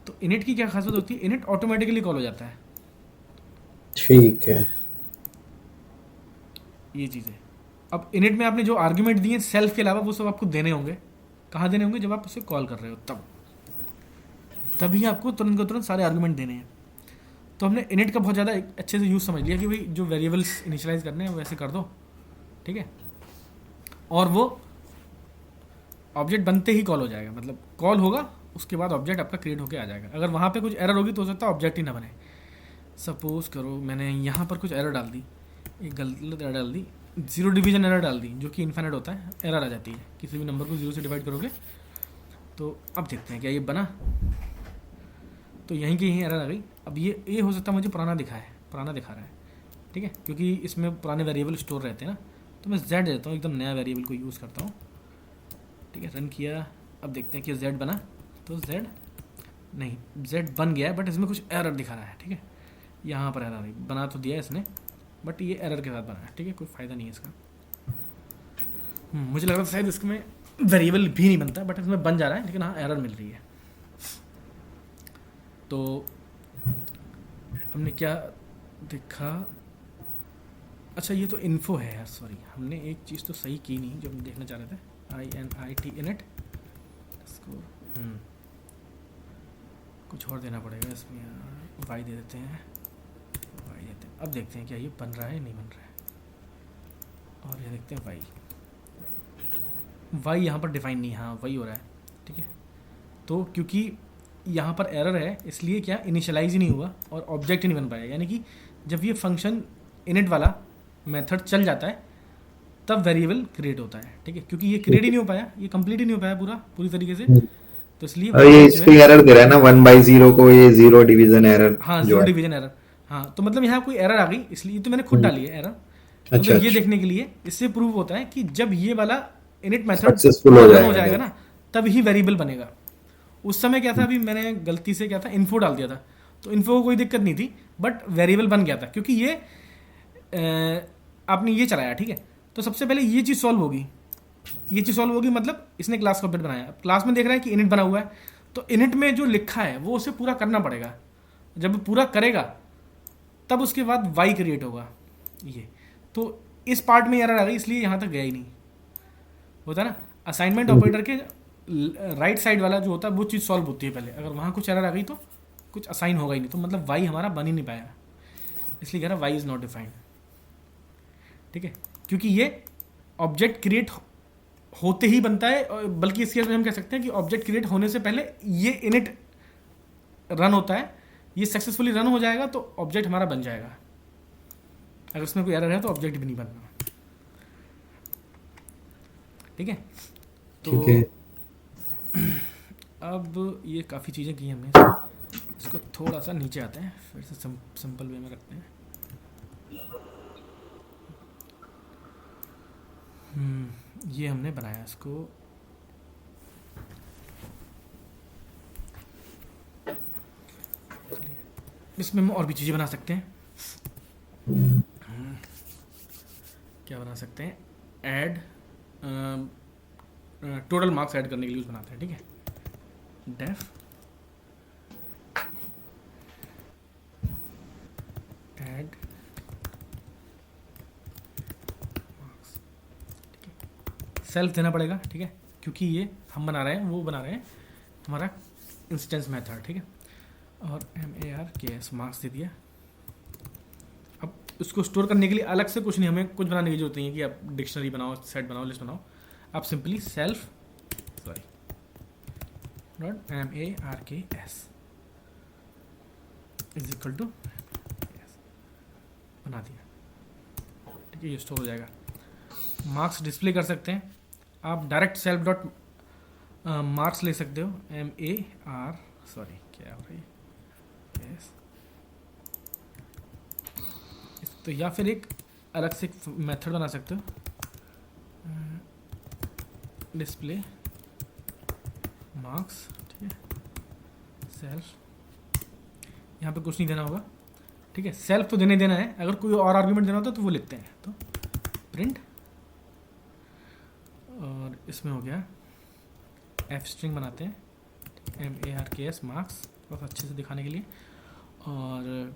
तो इनिट की क्या खासियत होती है, इनिट ऑटोमेटिकली कॉल हो जाता है, ठीक है। ये चीज़ है। अब इनिट में आपने जो आर्ग्यूमेंट दिए सेल्फ के अलावा, वो सब आपको देने होंगे। कहाँ देने होंगे, जब आप उसे कॉल कर रहे हो तभी आपको तुरंत को तुरंत सारे आर्गूमेंट देने हैं। तो हमने इनिट का बहुत ज़्यादा अच्छे से यूज़ समझ लिया कि भाई जो वेरिएबल्स इनिशियलाइज करने हैं वैसे कर दो, ठीक है, और वो ऑब्जेक्ट बनते ही कॉल हो जाएगा, मतलब कॉल होगा उसके बाद ऑब्जेक्ट आपका क्रिएट होकर आ जाएगा। अगर वहाँ पे कुछ एरर होगी तो हो सकता है ऑब्जेक्ट ही ना बने। सपोज करो मैंने यहाँ पर कुछ एरर डाल दी, एक गलत एरर डाल दी, जीरो डिवीजन एरर डाल दी, जो कि इन्फिनिट होता है, एरर आ जाती है किसी भी नंबर को जीरो से डिवाइड करोगे। तो अब देखते हैं क्या ये बना, तो यहीं की यहीं एरर आ गई। अब ये हो सकता है मुझे पुराना दिखा रहा है, ठीक है, क्योंकि इसमें पुराने वेरिएबल स्टोर रहते हैं ना। तो मैं z देता हूँ, एकदम नया वेरिएबल को यूज़ करता हूँ, ठीक है। रन किया, अब देखते हैं कि z बना, तो z नहीं, z बन गया है, बट इसमें कुछ एरर दिखा रहा है, ठीक है। यहाँ पर एरर आई, बना तो दिया इसने, बट ये एरर के साथ बना है, ठीक है, कोई फ़ायदा नहीं है इसका। मुझे लग रहा था शायद इसमें वेरिएबल भी नहीं बनता, बट इसमें बन जा रहा है, लेकिन हाँ एरर मिल रही है। तो हमने क्या देखा, अच्छा ये तो इन्फो है यार, सॉरी, हमने एक चीज़ तो सही की नहीं जो हम देखना चाह रहे थे, INIT इनिट इसको कुछ और देना पड़ेगा इसमें यार, वाई दे देते हैं, वाई देते लेते हैं। अब देखते हैं क्या ये बन रहा है नहीं बन रहा है। और ये देखते हैं वाई, वाई यहाँ पर डिफाइन नहीं, हाँ वही हो रहा है, ठीक है। तो क्योंकि यहाँ पर एरर है इसलिए क्या इनिशियलाइज ही नहीं हुआ और ऑब्जेक्ट ही नहीं बन पाया, यानी कि जब ये फंक्शन इनिट वाला मेथड चल जाता है तब वेरिएबल क्रिएट होता है, ठीक है। क्योंकि ये क्रिएट ही नहीं हो पाया, ये कंप्लीट ही नहीं हो पाया पूरी तरीके से, तो इसलिए और ये जो इस पे है, एरर दे रहा है ना 1/0 को, ये 0 डिवीजन एरर हाँ जो जीरो है। Division error. हाँ तो मतलब यहाँ कोई एरर आ गई, इसलिए तो मैंने खुद डाली है एरर, अच्छा मतलब ये अच्छा, देखने के लिए, इससे प्रूव होता है कि जब ये वाला इनिट मेथड सक्सेसफुल पूरा हो रन हो जाएगा जाएगा जब। ना तब ही वेरिएबल बनेगा। उस समय क्या था, अभी मैंने गलती से क्या था इन्फो डाल दिया था, तो इन्फो को कोई दिक्कत नहीं थी, बट वेरिएबल बन गया था क्योंकि ये आपने ये चलाया, ठीक है। तो सबसे पहले ये चीज़ सॉल्व होगी, ये चीज़ सॉल्व होगी, मतलब इसने क्लास का ऑब्जेक्ट बनाया, क्लास में देख रहा है कि इनिट बना हुआ है, तो इनिट में जो लिखा है वो उसे पूरा करना पड़ेगा। जब वो पूरा करेगा तब उसके बाद वाई क्रिएट होगा ये। तो इस पार्ट में एरर आ गई, इसलिए यहाँ तक गया ही नहीं, होता ना असाइनमेंट ऑपरेटर के राइट साइड वाला जो होता है वो चीज़ सॉल्व होती है पहले, अगर वहाँ कुछ एरर आ गई तो कुछ असाइन होगा ही नहीं, तो मतलब वाई हमारा बन ही नहीं पाया, इसलिए कह रहा वाई इज़ नॉट डिफाइंड, ठीक है। क्योंकि ये ऑब्जेक्ट क्रिएट होते ही बनता है, बल्कि इसके में हम कह सकते हैं कि ऑब्जेक्ट क्रिएट होने से पहले ये इनिट रन होता है, ये सक्सेसफुली रन हो जाएगा तो ऑब्जेक्ट हमारा बन जाएगा। अगर इसमें कोई एरर है तो ऑब्जेक्ट भी नहीं बनना, ठीक है। तो ठीक है। अब ये काफ़ी चीज़ें की हमने, इसको थोड़ा सा नीचे आते हैं, फिर से सिंपल वे में रखते हैं। ये हमने बनाया इसको, चलिए इसमें हम और भी चीज़ें बना सकते हैं। क्या बना सकते हैं, ऐड टोटल मार्क्स ऐड करने के लिए यूज़ बनाते हैं, ठीक है। डेफ ऐड मार्क्स, ठीक है। सेल्फ देना पड़ेगा, ठीक है, क्योंकि ये हम बना रहे हैं, वो बना रहे हैं हमारा इंस्टेंस मेथड, ठीक है। और MARKS मार्क्स दे दिया। अब उसको स्टोर करने के लिए अलग से कुछ नहीं, हमें कुछ बनाने की जरूरत नहीं है कि आप डिक्शनरी बनाओ, सेट बनाओ, लिस्ट बनाओ। आप simply self dot MARKS is equal to बना दिया, ठीक है, ये स्टोर हो जाएगा। मार्क्स डिस्प्ले कर सकते हैं आप, डायरेक्ट सेल्फ डॉट मार्क्स ले सकते हो, क्या हो रही है, तो या फिर एक अलग से मेथड बना सकते हो, डिस्प्ले मार्क्स, ठीक है, सेल्फ, यहाँ पे कुछ नहीं देना होगा, ठीक है। सेल्फ तो देना है, अगर कोई और आर्ग्यूमेंट देना होता तो वो लिखते हैं, तो प्रिंट, और इसमें हो गया एफ स्ट्रिंग बनाते हैं, MARKS मार्क्स, बहुत अच्छे से दिखाने के लिए, और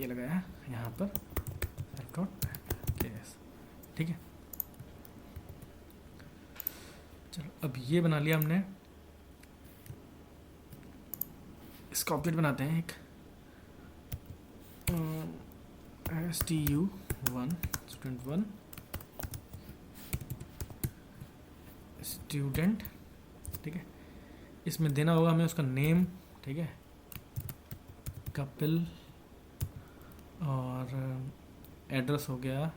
ये लगाया यहाँ पर self.ks, ठीक है। चलो अब ये बना लिया हमने, इसका ऑब्जेक्ट बनाते हैं एक stu1 student1 स्टूडेंट, ठीक है। इसमें देना होगा हमें उसका नेम, ठीक है, कपिल, और एड्रेस हो गया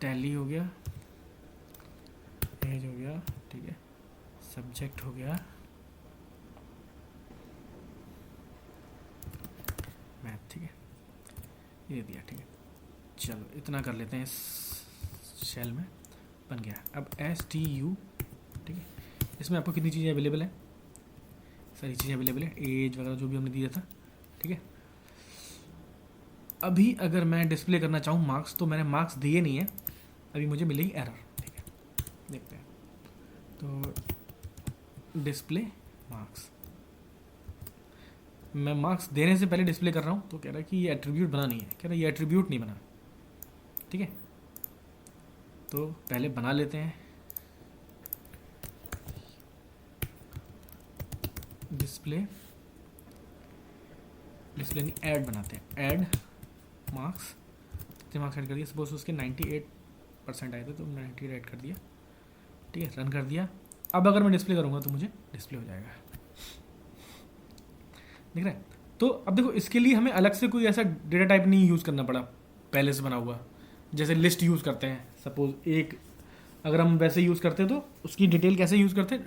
दिल्ली हो गया, एज हो गया, ठीक है, सब्जेक्ट हो गया मैथ, ठीक है, ये दिया, ठीक है। चलो इतना कर लेते हैं, इस शेल में बन गया। अब STU, ठीक है, इसमें आपको कितनी चीज़ें अवेलेबल है, सारी चीज़ें अवेलेबल है, एज वगैरह जो भी हमने दिया था, ठीक है। अभी अगर मैं डिस्प्ले करना चाहूँ मार्क्स, तो मैंने मार्क्स दिए नहीं है, अभी मुझे मिलेगी एरर, ठीक है, देखते हैं। तो डिस्प्ले मार्क्स, मैं मार्क्स देने से पहले डिस्प्ले कर रहा हूँ, तो कह रहा है कि ये एट्रीब्यूट बना नहीं है, कह रहा है ये एट्रीब्यूट नहीं बना, ठीक है। तो पहले बना लेते हैं, डिस्प्ले डिस्प्ले नहीं, ऐड बनाते हैं, ऐड मार्क्स। कितने मार्क्स ऐड कर दिए, सपोज उसके 98% आए थे तो 98 ऐड कर दिया, ठीक है, रन कर दिया। अब अगर मैं डिस्प्ले करूँगा तो मुझे डिस्प्ले हो जाएगा, दिख रहा है। तो अब देखो इसके लिए हमें अलग से कोई ऐसा डेटा टाइप नहीं यूज़ करना पड़ा पहले से बना हुआ, जैसे लिस्ट यूज़ करते हैं सपोज एक, अगर हम वैसे यूज़ करते तो उसकी डिटेल कैसे यूज़ करते,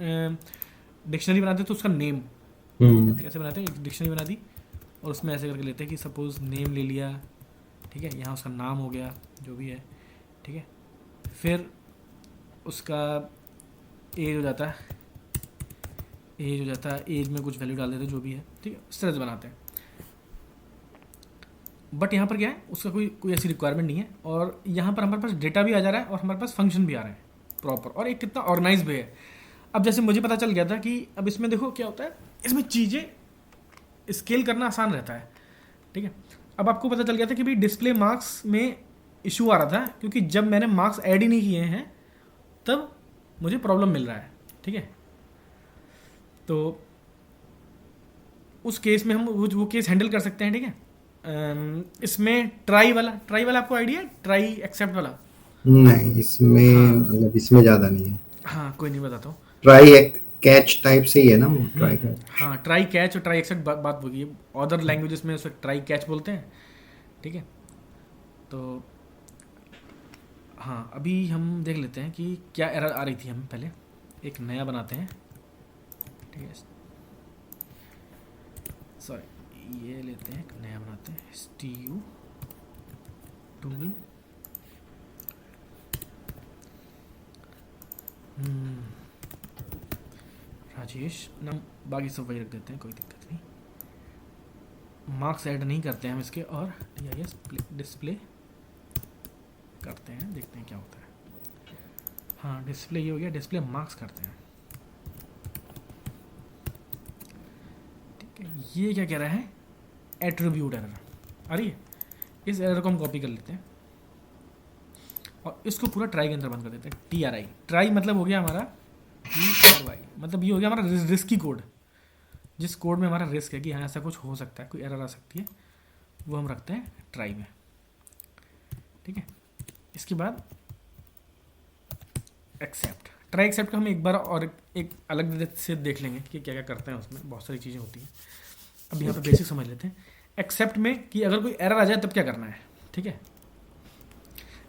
डिक्शनरी बनाते तो उसका नेम कैसे बनाते हैं, एक डिक्शनरी बना दी और उसमें ऐसे करके लेते हैं कि सपोज नेम ले लिया, ठीक है, यहाँ उसका नाम हो गया जो भी है, ठीक है, फिर उसका एज हो जाता है, एज में कुछ वैल्यू डाल देते जो भी है, ठीक है, इस तरह से बनाते हैं। बट यहाँ पर क्या है, उसका कोई ऐसी रिक्वायरमेंट नहीं है, और यहाँ पर हमारे पास डेटा भी आ जा रहा है और हमारे पास फंक्शन भी आ रहे हैं प्रॉपर, और एक कितना ऑर्गेनाइज भी है। अब जैसे मुझे पता चल गया था कि अब इसमें देखो क्या होता है, इसमें चीज़ें स्केल करना आसान रहता है, ठीक है। अब आपको पता चल गया था कि भाई डिस्प्ले मार्क्स में इशू आ रहा था, क्योंकि जब मैंने मार्क्स ऐड ही नहीं किए हैं तब मुझे प्रॉब्लम मिल रहा है, ठीक है। तो उस केस में हम वो केस हैंडल कर सकते हैं, ठीक है। इसमें ट्राई वाला आपको आइडिया है, ट्राई एक्सेप्ट वाला? नहीं, इसमें हाँ मतलब इसमें ज्यादा नहीं है। हाँ, कोई नहीं, बताता हूँ। ट्राई एक कैच टाइप से ही है ना वो, ट्राई कैच। हाँ, ट्राई कैच और ट्राई एक्सेप्ट बात होगी, अदर लैंग्वेजेस में उसे ट्राई कैच बोलते हैं, ठीक है। तो हाँ, अभी हम देख लेते हैं कि क्या एरर आ रही थी। हम पहले एक नया बनाते हैं, ठीक है, सॉरी ये लेते हैं, एक नया बनाते हैं, STU टूल, राजेश नाम, बाकी सब वही रख देते हैं, कोई दिक्कत नहीं। मार्क्स ऐड नहीं करते हैं हम इसके, और DIS डिस्प्ले करते हैं, देखते हैं क्या होता है। हाँ, डिस्प्ले ये हो गया, डिस्प्ले मार्क्स करते हैं, ठीक है। ये क्या कह रहा है, एट्रीब्यूट एरर आ रही है, इस एरर को हम कॉपी कर लेते हैं और इसको पूरा ट्राई के अंदर बंद कर देते हैं। TRI, ट्राई मतलब हो गया हमारा TRY, मतलब ये हो गया हमारा रिस्की कोड, जिस कोड में हमारा रिस्क है कि हाँ ऐसा कुछ हो सकता है, कोई एरर आ सकती है, वो हम रखते हैं ट्राई में, ठीक है। इसके बाद एक्सेप्ट, ट्राई एक्सेप्ट का हम एक बार और एक अलग से देख लेंगे कि क्या क्या करते हैं, उसमें बहुत सारी चीज़ें होती हैं। अब यहाँ पे बेसिक समझ लेते हैं एक्सेप्ट में, कि अगर कोई एरर आ जाए तब क्या करना है, ठीक है।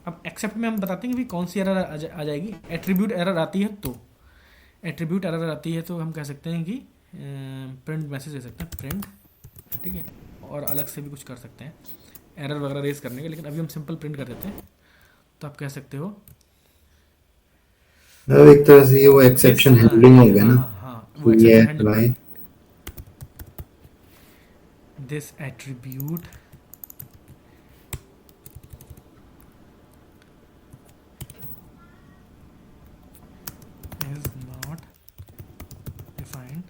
अब एक्सेप्ट में हम बताते हैं कि कौन सी एरर आ जाएगी। एट्रीब्यूट एरर आती है तो, एट्रीब्यूट एरर आती है तो हम कह सकते हैं कि प्रिंट मैसेज दे सकते हैं, प्रिंट, ठीक है, और अलग से भी कुछ कर सकते हैं एरर वगैरह रेज करने के, लेकिन अभी हम सिंपल प्रिंट कर देते हैं। तो आप कह सकते हो एक तरह से ये वो एक्सेप्शन हैंडलिंग हो गया ना। हाँ, वो exception handling, this attribute is not defined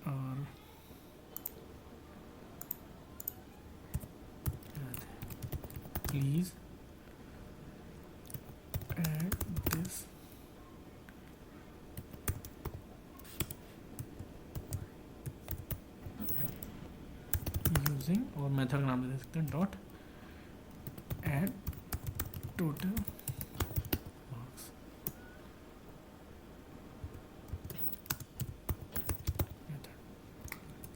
or please add this using, और मेथड का नाम दे सकते हैं dot add total marks.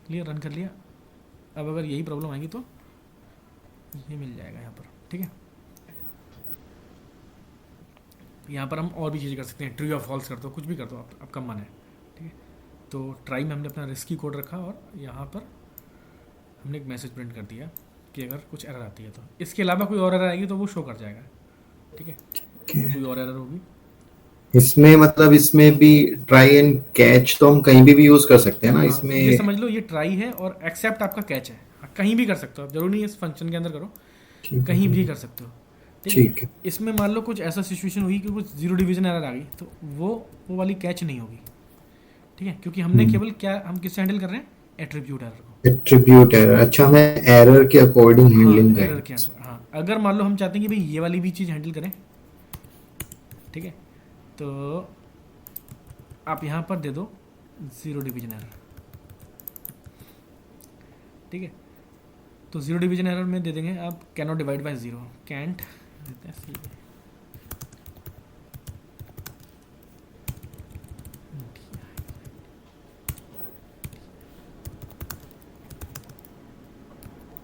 Clear, run कर लिया। अब अगर यही प्रॉब्लम आएगी तो ये मिल जाएगा यहाँ पर, ठीक है। यहाँ पर हम और भी चीज़ें कर सकते हैं, ट्रू या फॉल्स कर दो, कुछ भी कर दो, आपका मन है, ठीक है। तो ट्राई में हमने अपना रिस्की कोड रखा और यहाँ पर हमने एक मैसेज प्रिंट कर दिया कि अगर कुछ एरर आती है तो। इसके अलावा कोई और एरर आएगी तो वो शो कर जाएगा, ठीक है। कोई और एरर होगी इसमें, मतलब इसमें भी ट्राई एंड कैच तो हम कहीं भी यूज कर सकते हैं ना। इसमें ये समझ लो ये ट्राई है और एक्सेप्ट आपका कैच है, कहीं भी कर सकते हो आप, जरूरी नहीं है इस फंक्शन के अंदर करो, कहीं भी कर सकते हो, ठीक है। इसमें मान लो कुछ ऐसा सिचुएशन हुई कि कुछ जीरो डिवीजन एरर आ गई तो वो वाली कैच नहीं होगी, ठीक है, क्योंकि हमने केवल क्या, हम किससे हैंडल कर रहे हैं, एट्रीब्यूट एरर को। एट्रीब्यूट एरर, अच्छा, मैं एरर के अकॉर्डिंग हैंडलिंग एरर के अंदर, हाँ। अगर मान लो हम चाहते हैं कि भाई ये वाली भी चीज़ हैंडल करें, ठीक है, तो आप यहाँ पर दे दो जीरो डिवीजन एरर, ठीक है। तो जीरो डिवीजन एरर में दे देंगे आप can not divide by zero, can't देते हैं सी,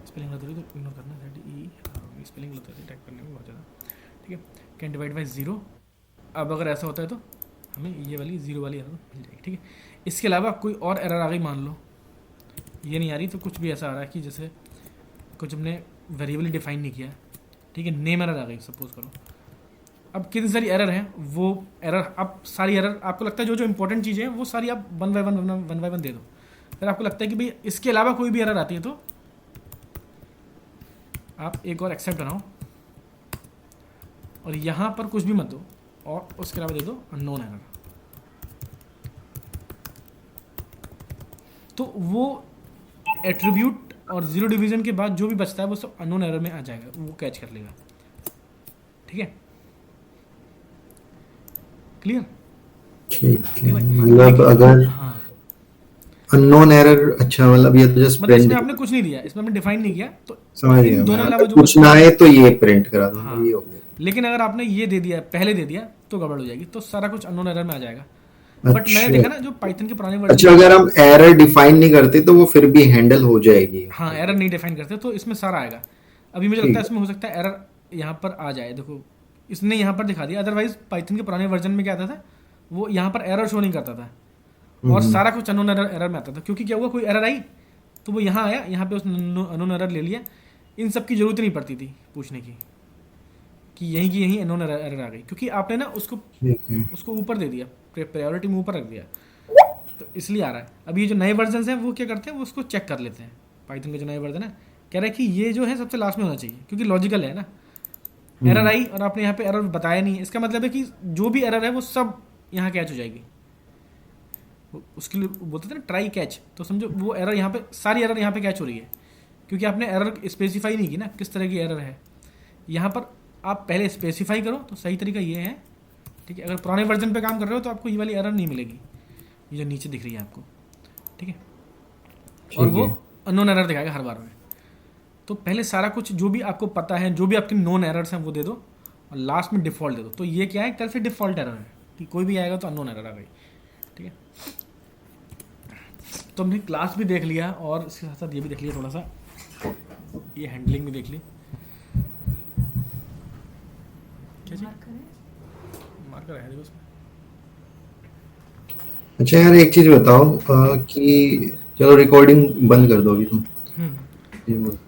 स्पेलिंग गलत हो रही तो इग्नोर करना, स्पेलिंग गलत होती है टाइप करने में बहुत ज़्यादा, ठीक है। कैन डिवाइड बाय ज़ीरो, अब अगर ऐसा होता है तो हमें ये वाली ज़ीरो वाली एरर मिल जाएगी, ठीक है। इसके अलावा कोई और एरर आ गई, मान लो ये नहीं आ रही, तो कुछ भी ऐसा आ रहा है कि जैसे कुछ हमने वेरिएबल डिफाइन नहीं किया, ठीक है, नेम एरर आ गई सपोज करो। अब कितनी सारी एरर हैं, वो एरर अब सारी एरर आपको लगता है जो जो इंपॉर्टेंट चीज़ें हैं वो सारी आप वन बाय वन दे दो। फिर आपको लगता है कि भाई इसके अलावा कोई भी एरर आती है तो आप एक और एक्सेप्ट बनाओ और यहाँ पर कुछ भी मत दो, और उसके अलावा दे दो अननोन एरर। तो वो एट्रीब्यूट और जीरो डिवीजन के बाद जो भी बचता है वो सब अननोन एरर में आ जाएगा, वो कैच कर लेगा, ठीक है। क्लियर? ठीक है, मतलब अगर हाँ, अननोन एरर, अच्छा मतलब ये तो जस्ट मतलब इसमें प्रिंट, आपने कुछ नहीं दिया, इसमें आपने डिफाइन नहीं किया, तो समझ इन गया दोनों मैं, अलावा अगर जो पूछना है तो ये प्रिंट करा दो, हाँ, ये हो गया। लेकिन अगर आपने ये दे दिया पहले दे दिया तो गड़बड़ हो जाएगी, तो सारा कुछ अननोन एरर में आ जाएगा। बट मैंने देखा ना जो पाइथन के पुराने वर्जन, अच्छा अगर हम एरर डिफाइन नहीं करते तो वो फिर भी हैंडल हो जाएगी। हाँ, एरर नहीं डिफाइन करते तो इसमें सारा आएगा। अभी मुझे लगता है इसमें हो सकता है एरर यहाँ पर आ जाए, देखो इसने यहाँ पर दिखा दिया, अदरवाइज पाइथन के पुराने वर्जन में क्या आता था, वो यहाँ पर एरर शो नहीं करता था और सारा कुछ अननोन एरर में आता था, क्योंकि क्या हुआ, कोई एरर आई तो वो यहाँ आया, यहाँ पे उस अननोन एरर ले लिया, इन सब की जरूरत नहीं पड़ती थी पूछने की यहीं की यहीं अननोन एरर आ गई, क्योंकि आपने ना उसको ऊपर दे दिया, प्रायोरिटी में ऊपर रख दिया, तो इसलिए आ रहा है। अब ये जो नए वर्जन हैं वो क्या करते हैं, वो उसको चेक कर लेते हैं। पाइथन के जो नए वर्जन है कह रहा है कि ये जो है सबसे लास्ट में होना चाहिए, क्योंकि लॉजिकल है ना, एरर आई और आपने यहाँ पे एरर बताया नहीं है, इसका मतलब है कि जो भी एरर है वो सब यहाँ कैच हो जाएगी। उसके लिए बोलते थे ना ट्राई कैच, तो समझो वो एरर यहाँ पे, सारी एरर यहाँ पे कैच हो रही है, क्योंकि आपने एरर स्पेसिफाई नहीं की ना किस तरह की एरर है। यहाँ पर आप पहले स्पेसिफाई करो तो सही तरीका ये है, ठीक है। अगर पुराने वर्जन पे काम कर रहे हो तो आपको ये वाली एरर नहीं मिलेगी, ये जो नीचे दिख रही है आपको, ठीक है, और वो अननोन एरर दिखाएगा हर बार में। तो पहले सारा कुछ जो भी आपको पता है, जो भी आपके नोन एरर्स हैं वो दे दो, और लास्ट में डिफ़ॉल्ट दे दो। तो ये क्या है, एक तरह से डिफ़ॉल्ट एरर है कि कोई भी आएगा तो अननोन एरर आ गई, ठीक है। तो हमने क्लास भी देख लिया और इसके साथ साथ ये भी देख लिया, थोड़ा सा ये हैंडलिंग भी देख ली। क्या चीज़ मार्कर है देखो उसमें। अच्छा यार एक चीज बताओ कि चलो रिकॉर्डिंग बंद कर दो अभी तुम। ये बोल-